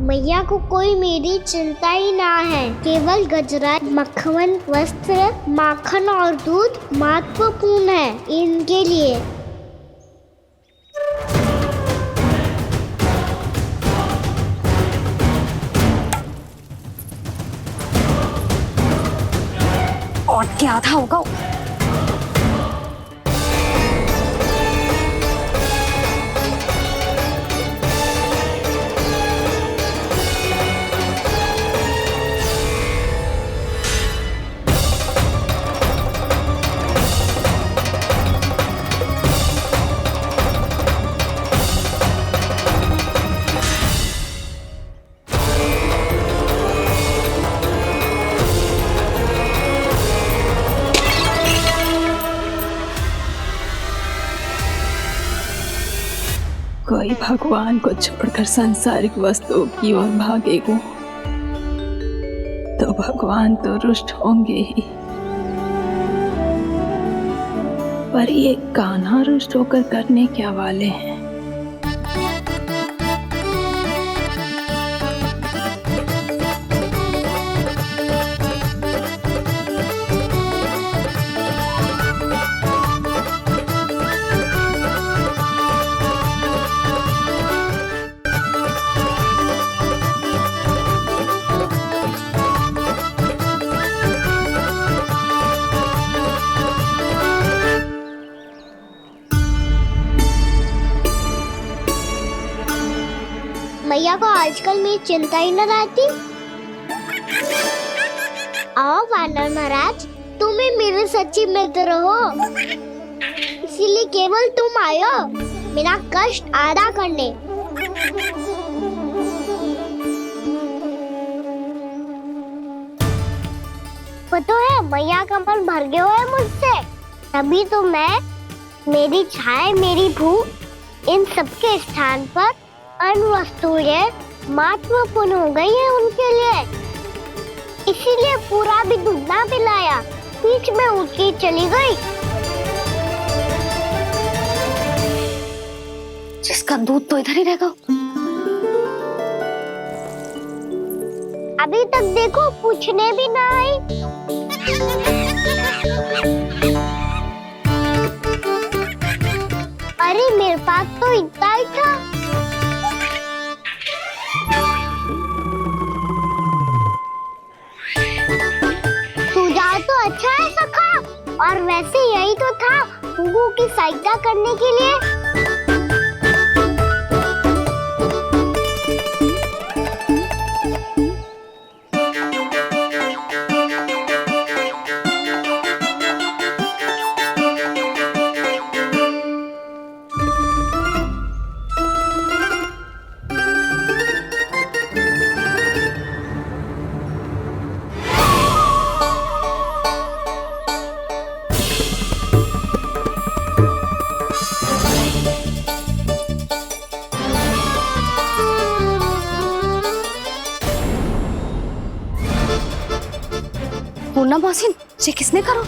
मैया को कोई मेरी चिंता ही ना है, केवल गजरा, मक्खन, वस्त्र, माखन और दूध महत्वपूर्ण है इनके लिए। और क्या था होगा? कोई भगवान को छोड़कर सांसारिक वस्तुओं की ओर भागेगा तो भगवान तो रुष्ट होंगे ही, पर ये कान्हा रुष्ट होकर करने क्या वाले हैं? मैया को आजकल मेरी चिंता ही न रहती। आओ वानर महाराज, तुम ही मेरे सच्ची मित्र हो, इसीलिए केवल तुम आयो मेरा कष्ट आधा करने। पता है मैया का मन भर गया है मुझसे, तभी तो मैं, मेरी छाया, मेरी भूख, इन सबके स्थान पर अन्य वस्तुएं महत्वपूर्ण हो गई है उनके लिए, इसीलिए पूरा भी दूध ना पिलाया, बीच में उठ के चली गई। जिसका दूध तो इधर ही रहेगा। अभी तक देखो पूछने भी ना आई। अरे मेरे पास तो इतना ही था। सुझाव तो अच्छा है सखा, और वैसे यही तो था गुगु की सहायता करने के लिए। पूर्णा मौसी, ये किसने करो?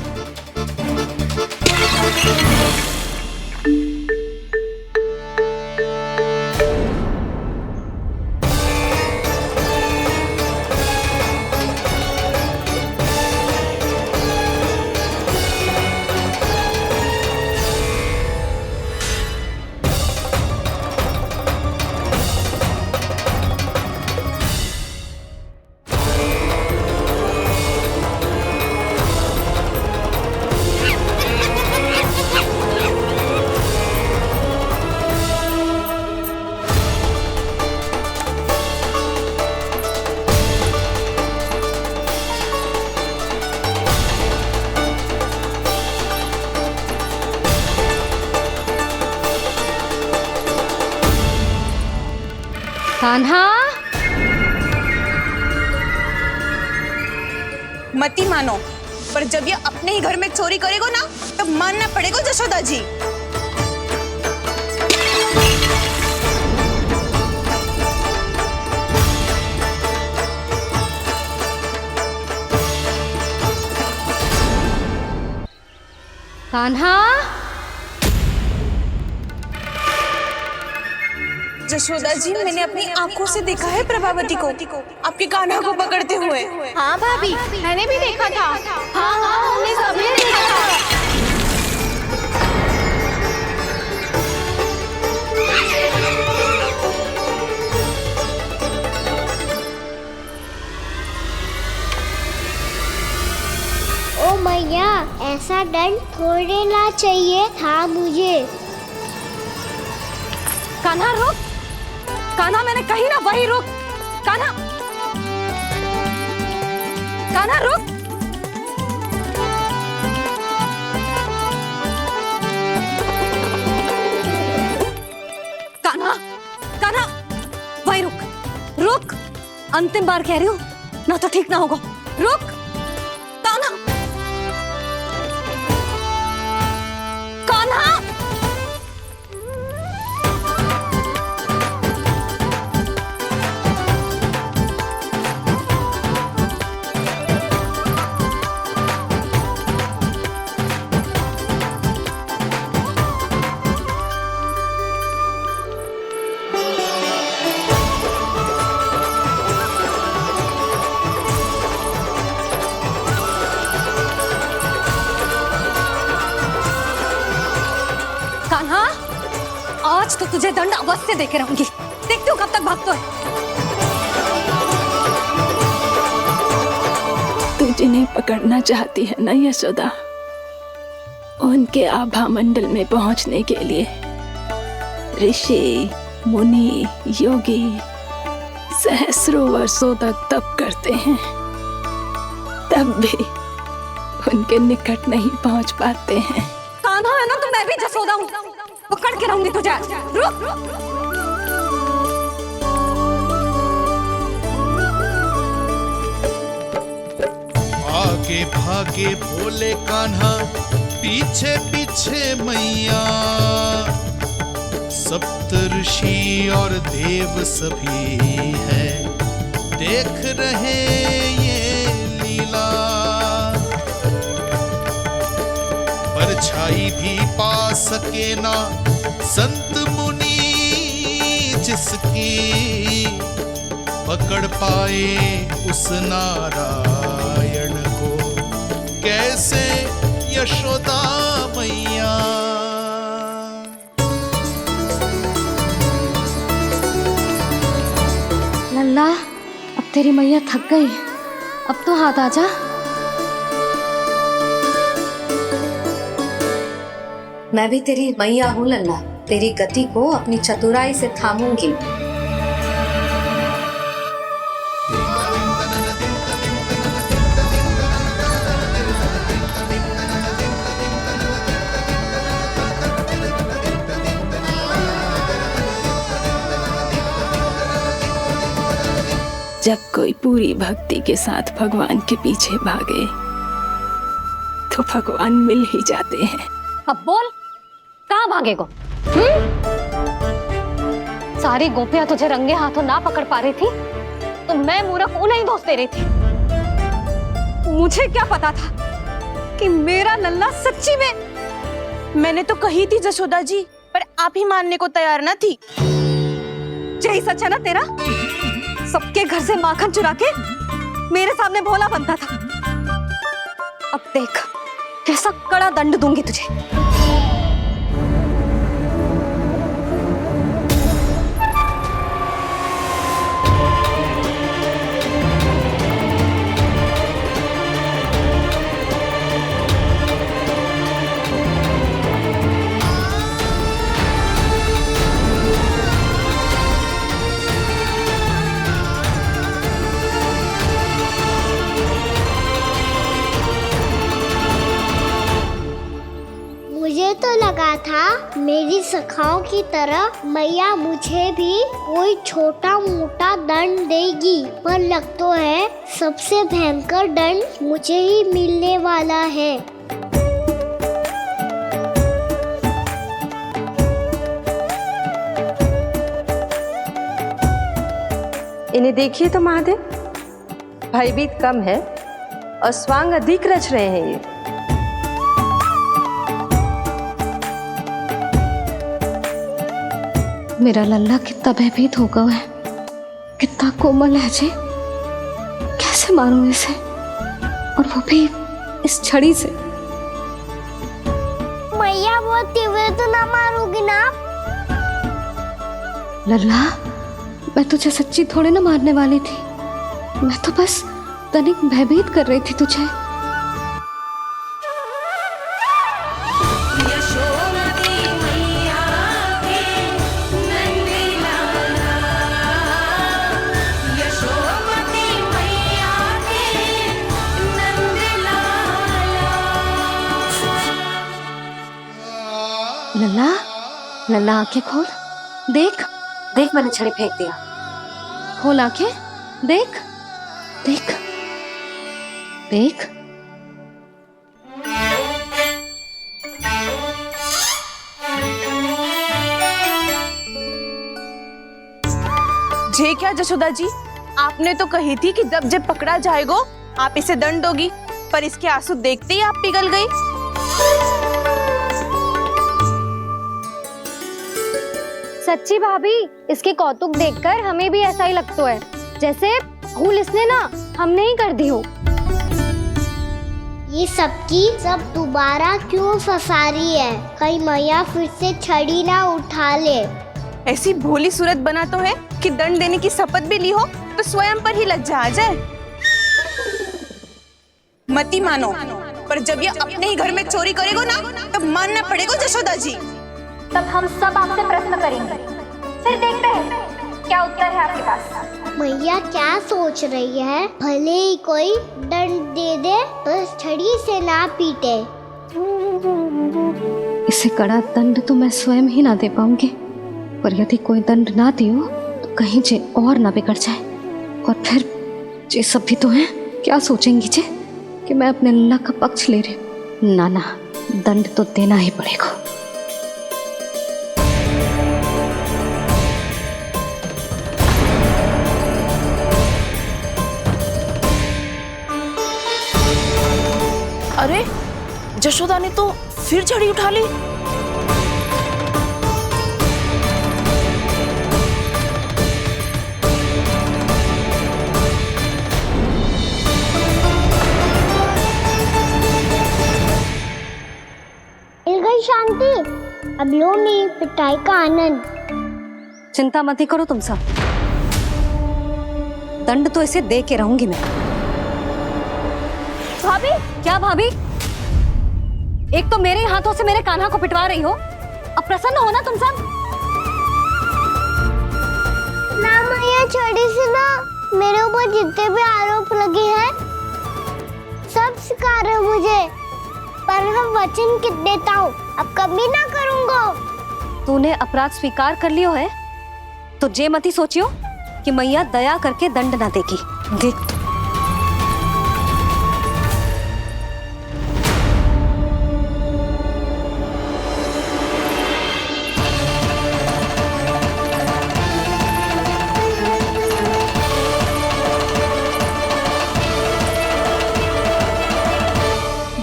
कान्हा, मत ही मानो, पर जब ये अपने ही घर में चोरी करेगा ना, तब मानना पड़ेगा जशोदा जी। कान्हा, जशोदा जी, मैंने अपनी आंखों से देखा है प्रभावती को आपके कान्हा को पकड़ते हुए। हाँ भाभी, मैंने भी देखा था। हाँ हाँ, हमने सबने देखा था। ओ मैया, ऐसा दंड थोड़े ना चाहिए था मुझे। कान्हा रुक, कान्हा, मैंने कही ना वही रुक। कान्हा, कान्हा रुक। कान्हा, कान्हा, वही रुक, रुक। अंतिम बार कह रही हूँ, ना तो ठीक ना होगा। रुक कान्हा, कान्हा। आज तो तुझे दंड अवश्य देके रहूंगी। देखती हूँ कब तक भागता है। तू जिन्हें पकड़ना चाहती है ना यशोदा, उनके आभा मंडल में पहुंचने के लिए ऋषि, मुनि, योगी सहस्रों वर्षों तक तप करते हैं, तब भी उनके निकट नहीं पहुंच पाते हैं। कान्हा है ना, तो मैं भी जसोदा हूँ, पकड़ के रहूंगी तुझे। रुक। आगे भागे भोले कान्हा, पीछे पीछे मैया, सप्तऋषि और देव सभी है देख रहे ये लीला। परछाई भी पा सके ना संत मुनि जिसकी, पकड़ पाए उस नारायण को कैसे यशोदा मैया। लल्ला, अब तेरी मैया थक गई, अब तो हाथ आजा। मैं भी तेरी मैया हूँ लल्ला, तेरी गति को अपनी चतुराई से थामूंगी। जब कोई पूरी भक्ति के साथ भगवान के पीछे भागे तो भगवान मिल ही जाते हैं। अब बोल, कहाँ भागेगो? सारी गोपियां तुझे रंगे हाथों ना पकड़ पा रही थी तो मैं मूर्ख उन्हें ही दोष दे रही थी। मुझे क्या पता था कि मेरा लल्ला सच्ची में। मैंने तो कही थी जसोदा जी, पर आप ही मानने को तैयार ना थी। यही सच है ना तेरा? सबके घर से माखन चुरा के मेरे सामने भोला बनता था। अब देख कैसा कड़ा दंड दूंगी तुझे। मुझे तो लगा था मेरी सखाओं की तरह मैया मुझे भी कोई छोटा मोटा दंड देगी, पर लग तो है सबसे भयंकर दंड मुझे ही मिलने वाला है। इन्हें देखिए तो महादेव, भयभीत कम है और स्वांग अधिक रच रहे हैं ये। मेरा लल्ला कितना भयभीत होगा है, कितना कोमल है जी। कैसे मारूं इसे, और वो भी इस छड़ी से। मैया बोलती हुए तो ना मारोगी ना? लल्ला, मैं तुझे सच्ची थोड़े ना मारने वाली थी, मैं तो बस तनिक भयभीत कर रही थी तुझे। लल्ला, लल्ला आंखें खोल, देख देख मैंने छड़ी फेंक दिया। खोल आंखें, देख देख देख। जे क्या जसोदा जी, आपने तो कही थी कि जब जब पकड़ा जाएगा आप इसे दंड दोगी, पर इसके आंसू देखते ही आप पिघल गई। सच्ची भाभी, इसके कौतुक देखकर हमें भी ऐसा ही लगता है जैसे भूल इसने ना हमने ही कर दी हो। ये सबकी सब दोबारा क्यों फंसा रही है? कहीं मैया फिर से छड़ी ना उठा ले। ऐसी भोली सूरत बना तो है कि दंड देने की शपथ भी ली हो तो स्वयं पर ही लग जा जाए। मती मानो, पर जब ये अपने ही घर में चोरी करेगो ना तब मानना पड़ेगा जशोदा जी। तब हम सब आपसे प्रश्न करेंगे, फिर देखते हैं क्या उत्तर है आपके पास। मैया क्या सोच रही है? भले ही कोई दंड दे दे, बस छड़ी से ना पीटे। इसे कड़ा दंड तो मैं स्वयं ही ना दे पाऊंगी, पर यदि कोई दंड ना दियो तो कहीं जे और ना बिगड़ जाए, और फिर जे सब भी तो हैं, क्या सोचेंगी जे कि मैं अपने अल्लाह का पक्ष ले रही हूँ। ना ना, दंड तो देना ही पड़ेगा। अरे जशोदा ने तो फिर छड़ी उठा ली। मिल गई शांति। अब लो मेरी पिटाई का आनंद। चिंता मत ही करो तुम सब, दंड तो इसे दे के रहूंगी मैं। भाभी, क्या भाभी? एक तो मेरे हाथों से मेरे कान्हा को पिटवा रही हो, अब प्रसन्न हो ना तुम सब? ना मैया, छड़ी से ना मेरे ऊपर जितने भी आरोप लगे हैं सब स्वीकार है मुझे, पर मैं वचन कित देता हूँ, अब कभी ना करूँगा। तूने अपराध स्वीकार कर लियो है तो जे मत ही सोचियो कि मैया दया करके दंड ना देगी। देख तू।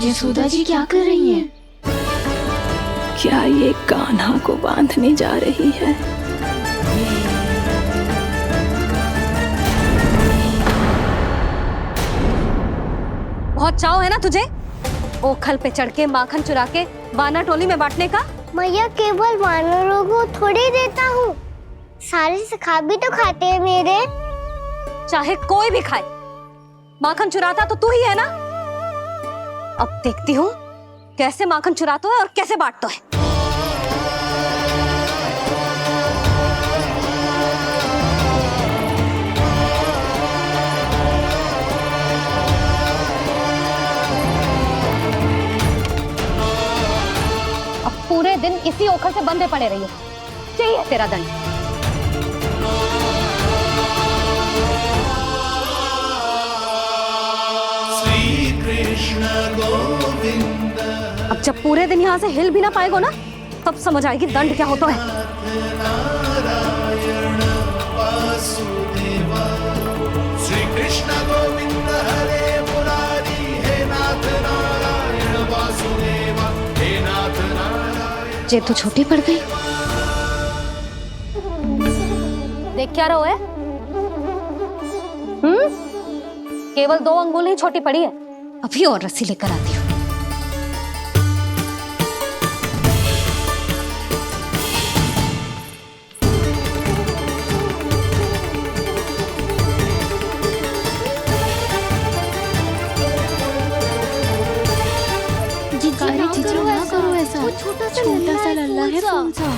यशोदा जी क्या कर रही हैं? क्या ये कान्हा को बांधने जा रही है? बहुत चाव है ना तुझे ओखल पे चढ़ के माखन चुरा के वानर टोली में बांटने का? मैया, केवल वानरों को थोड़ी देता हूँ, सारे सखा भी तो खाते हैं मेरे। चाहे कोई भी खाए, माखन चुराता तो तू ही है ना। अब देखती हूँ कैसे माखन चुराता है और कैसे बांटता है। अब पूरे दिन इसी ओखल से बंधे पड़े रहिए, चाहिए तेरा दंड। अब जब पूरे दिन यहाँ से हिल भी ना पाएगो ना, तब समझ आएगी दंड क्या होता है। श्री कृष्ण गोविंद हरे मुरारी, हे नाथ नारायण वासुदेवा, हे नाथ नारायण। जे तो छोटी पड़ गई। देख क्या रहो है? केवल 2 अंगुल ही छोटी पड़ी है, अभी और रस्सी लेकर आती हूँ। जीजू ना करो ऐसा, छोटा सा लल्ला है कौन सा?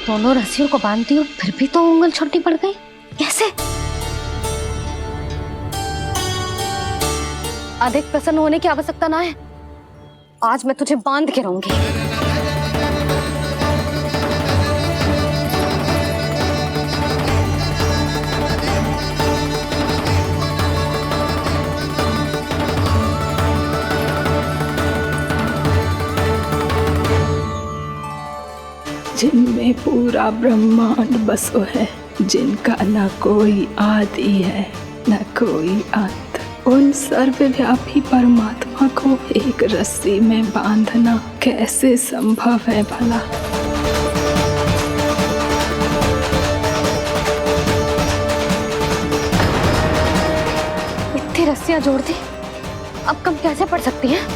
दोनों रस्सियों को बांधती हूँ, फिर भी तो उंगल छोटी पड़ गई। कैसे? अधिक प्रसन्न होने की आवश्यकता ना है, आज मैं तुझे बांध के रहूंगी। में पूरा ब्रह्मांड बसो है, जिनका न कोई आदि है न कोई अंत। उन सर्वव्यापी परमात्मा को एक रस्सी में बांधना कैसे संभव है भला? इतनी रस्सियां जोड़ दी, अब कम कैसे पड़ सकती हैं?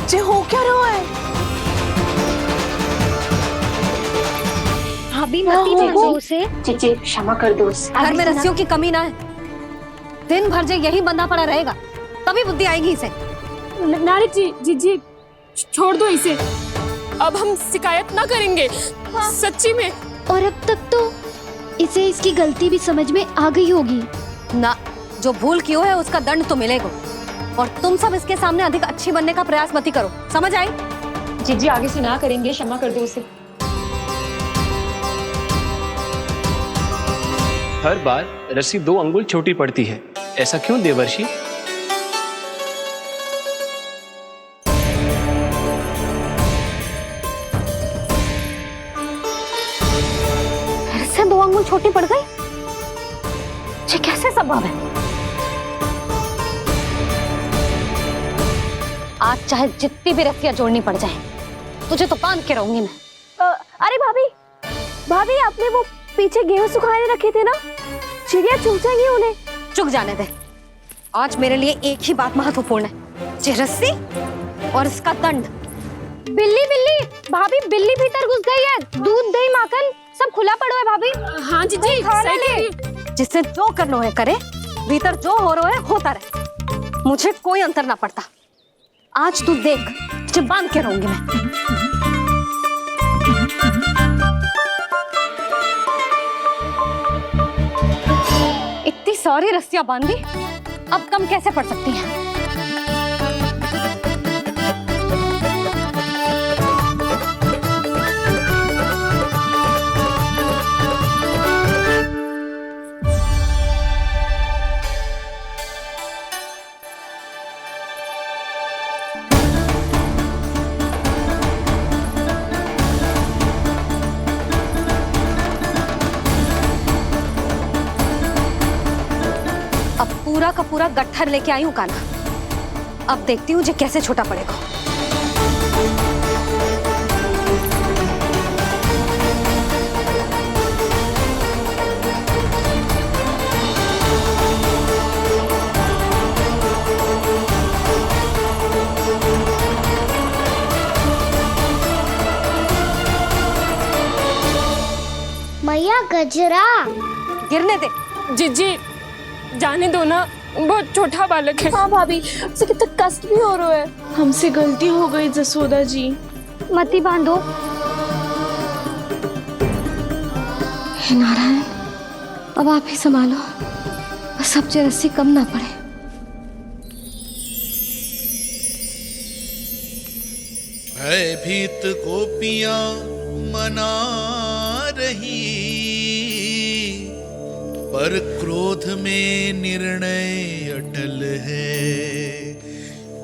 जे हो क्या रहा है? भाभी मती चलो उसे। चीची क्षमा कर दो। घर में रस्सियों की कमी ना है। दिन भर जो यही बंधा पड़ा रहेगा तभी बुद्धि आएगी इसे। नारी जी छोड़ दो इसे। अब हम शिकायत ना करेंगे। सच्ची में। और अब तक तो इसे इसकी गलती भी समझ में आ गई होगी ना। जो भूल की है उसका दंड तो मिलेगा। और तुम सब इसके सामने अधिक अच्छी बनने का प्रयास मत ही करो, समझ आई? जी आगे से ना करेंगे, क्षमा कर दो उसे। हर बार रस्सी 2 अंगुल छोटी पड़ती है, ऐसा क्यों देवर्षि? फिर से 2 अंगुल छोटी पड़ गई? ये कैसे संभव है? आज चाहे जितनी भी रस्सियां जोड़नी पड़ जाए, तुझे तो बांध के रहूंगी मैं। अरे भाभी आपने वो पीछे गेहूं सुखाने रखे थे ना, चिड़िया चुग जाएंगी उन्हें। चुग जाने दे। आज मेरे लिए एक ही बात महत्वपूर्ण है, ये रस्सी और इसका दंड। बिल्ली भाभी, बिल्ली भीतर घुस गई है। दूध दही माखन सब खुला पड़ो है भाभी। हाँ जी सही कह रही है। जिससे जो करना है करे, भीतर जो हो रहा है होता रहे, मुझे कोई अंतर ना पड़ता। आज तू देख, तुझे बांध के रहूंगी मैं। इतनी सारी रस्सियां बांधी, अब कम कैसे पड़ सकती हैं? पूरा का पूरा गट्ठर लेके आई हूँ कान्हा। अब देखती हूँ जे कैसे छोटा पड़ेगा। मैया गजरा गिरने दे। जी जाने दो ना, बहुत छोटा बालक है। हाँ भाभी, उसे कितना कष्ट भी हो रहा है। हमसे गलती हो गई जसोदा जी। मती बांधो। हे नारायण, अब आप ही संभालो, बस अब जे रस्सी कम ना पड़े। भयभीत गोपियां मना रही, पर क्रोध में निर्णय अटल है।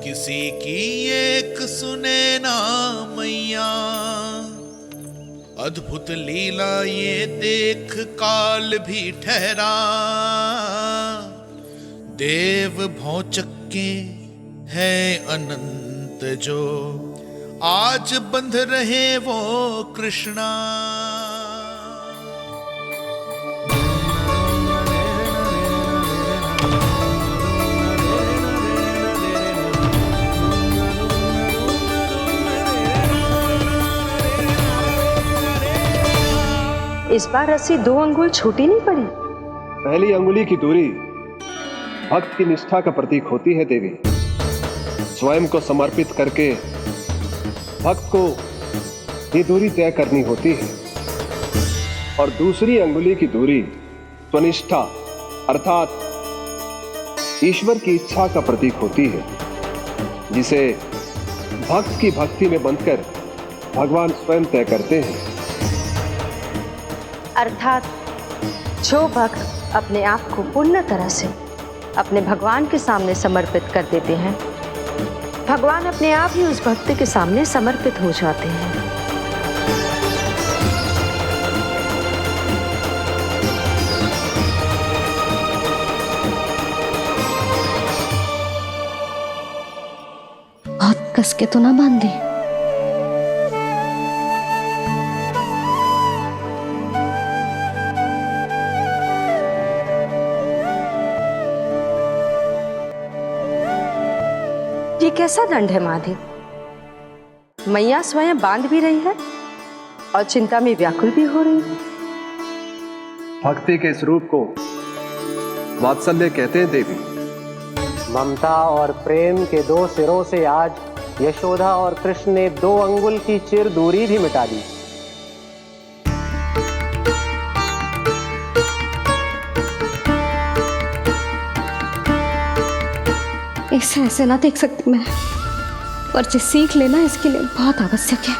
किसी की एक सुने ना मैया, अद्भुत लीला ये देख काल भी ठहरा। देव भौचक्के हैं अनंत जो, आज बंध रहे वो कृष्णा। इस बार रस्सी 2 अंगुल छोटी नहीं पड़ी। पहली अंगुली की दूरी भक्त की निष्ठा का प्रतीक होती है देवी। स्वयं को समर्पित करके भक्त को ये दूरी तय करनी होती है। और दूसरी अंगुली की दूरी स्वनिष्ठा अर्थात ईश्वर की इच्छा का प्रतीक होती है, जिसे भक्त की भक्ति में बंधकर भगवान स्वयं तय करते हैं। अर्थात जो भक्त अपने आप को पूर्ण तरह से अपने भगवान के सामने समर्पित कर देते हैं, भगवान अपने आप ही उस भक्त के सामने समर्पित हो जाते हैं। बहुत कस के तो ना बांधे। ये कैसा दंड है माधे? मैया स्वयं बांध भी रही है और चिंता में व्याकुल भी हो रही है। भक्ति के स्वरूप को वात्सल्य कहते हैं देवी। ममता और प्रेम के दो सिरों से आज यशोदा और कृष्ण ने 2 अंगुल की चिर दूरी भी मिटा दी। ऐसे ऐसे ना देख सकती मैं, पर जो सीख लेना इसके लिए बहुत आवश्यक है।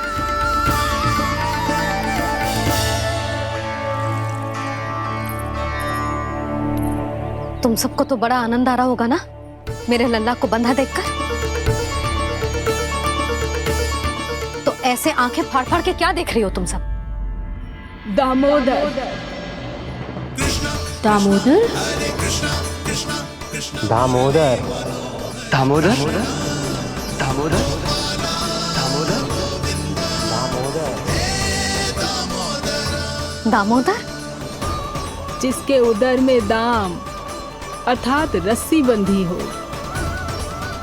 तुम सबको तो बड़ा आनंद आ रहा होगा ना मेरे लल्ला को बंधा देखकर। तो ऐसे आंखें फाड़ फाड़ के क्या देख रही हो तुम सब? दामोदर दामोदर दामोदर दामोदर दामोदर दामोदर जिसके उदर में दाम अर्थात रस्सी बंधी हो,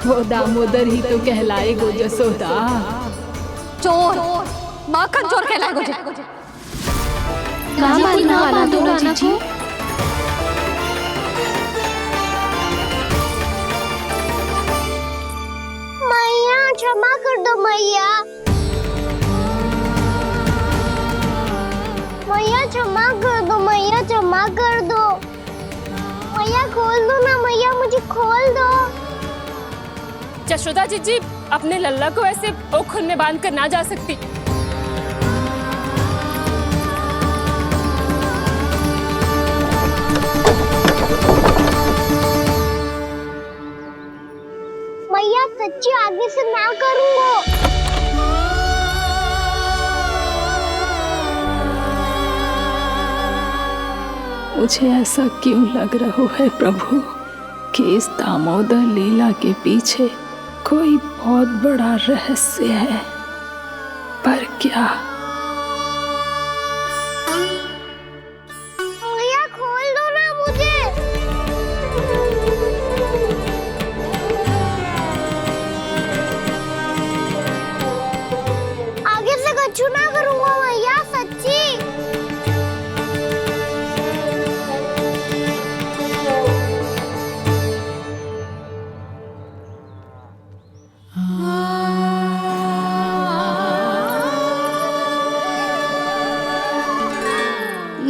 वो दामोदर ही तो कहलाए गो जसोदा। चोर माखन चोर कहलाए गो। जी मैया क्षमा कर दो मैया। मैया क्षमा कर दो, मैया क्षमा कर दो। मैया खोल दो ना मैया, मुझे खोल दो। जशोदा जी अपने लल्ला को ऐसे ओखुन में बांध कर ना जा सकती। मैया सच्ची आगे से ना करूंगा। मुझे ऐसा क्यों लग रहा है प्रभु कि इस दामोदर लीला के पीछे कोई बहुत बड़ा रहस्य है, पर क्या? मैया खोल दो ना मुझे। आगे से कछु ना करूंगा मैया, सच्ची।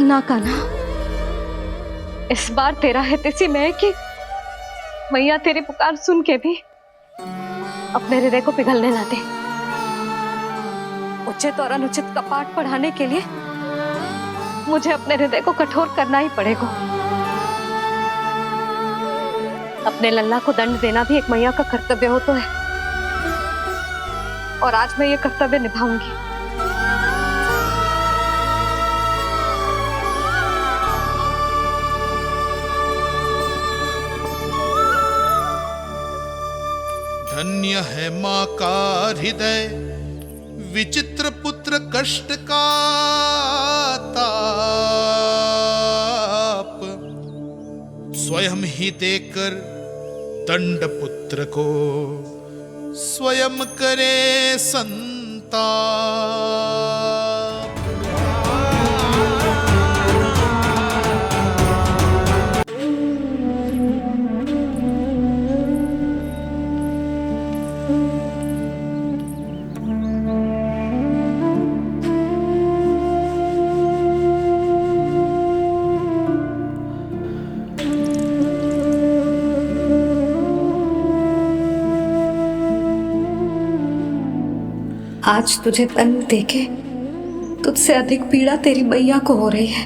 ना कान्हा, इस बार तेरा है तेसी मैं कि मैया तेरी पुकार सुन के भी अपने हृदय को पिघलने ना दे। उचित और अनुचित का पाठ पढ़ाने के लिए मुझे अपने हृदय को कठोर करना ही पड़ेगा। अपने लल्ला को दंड देना भी एक मैया का कर्तव्य हो तो है, और आज मैं ये कर्तव्य निभाऊंगी। धन्य है माँ का हृदय, विचित्र पुत्र कष्ट का ताप, स्वयं ही देकर दंड पुत्र को स्वयं करे संताप। आज तुझे दंड देके तुझसे अधिक पीड़ा तेरी मैया को हो रही है।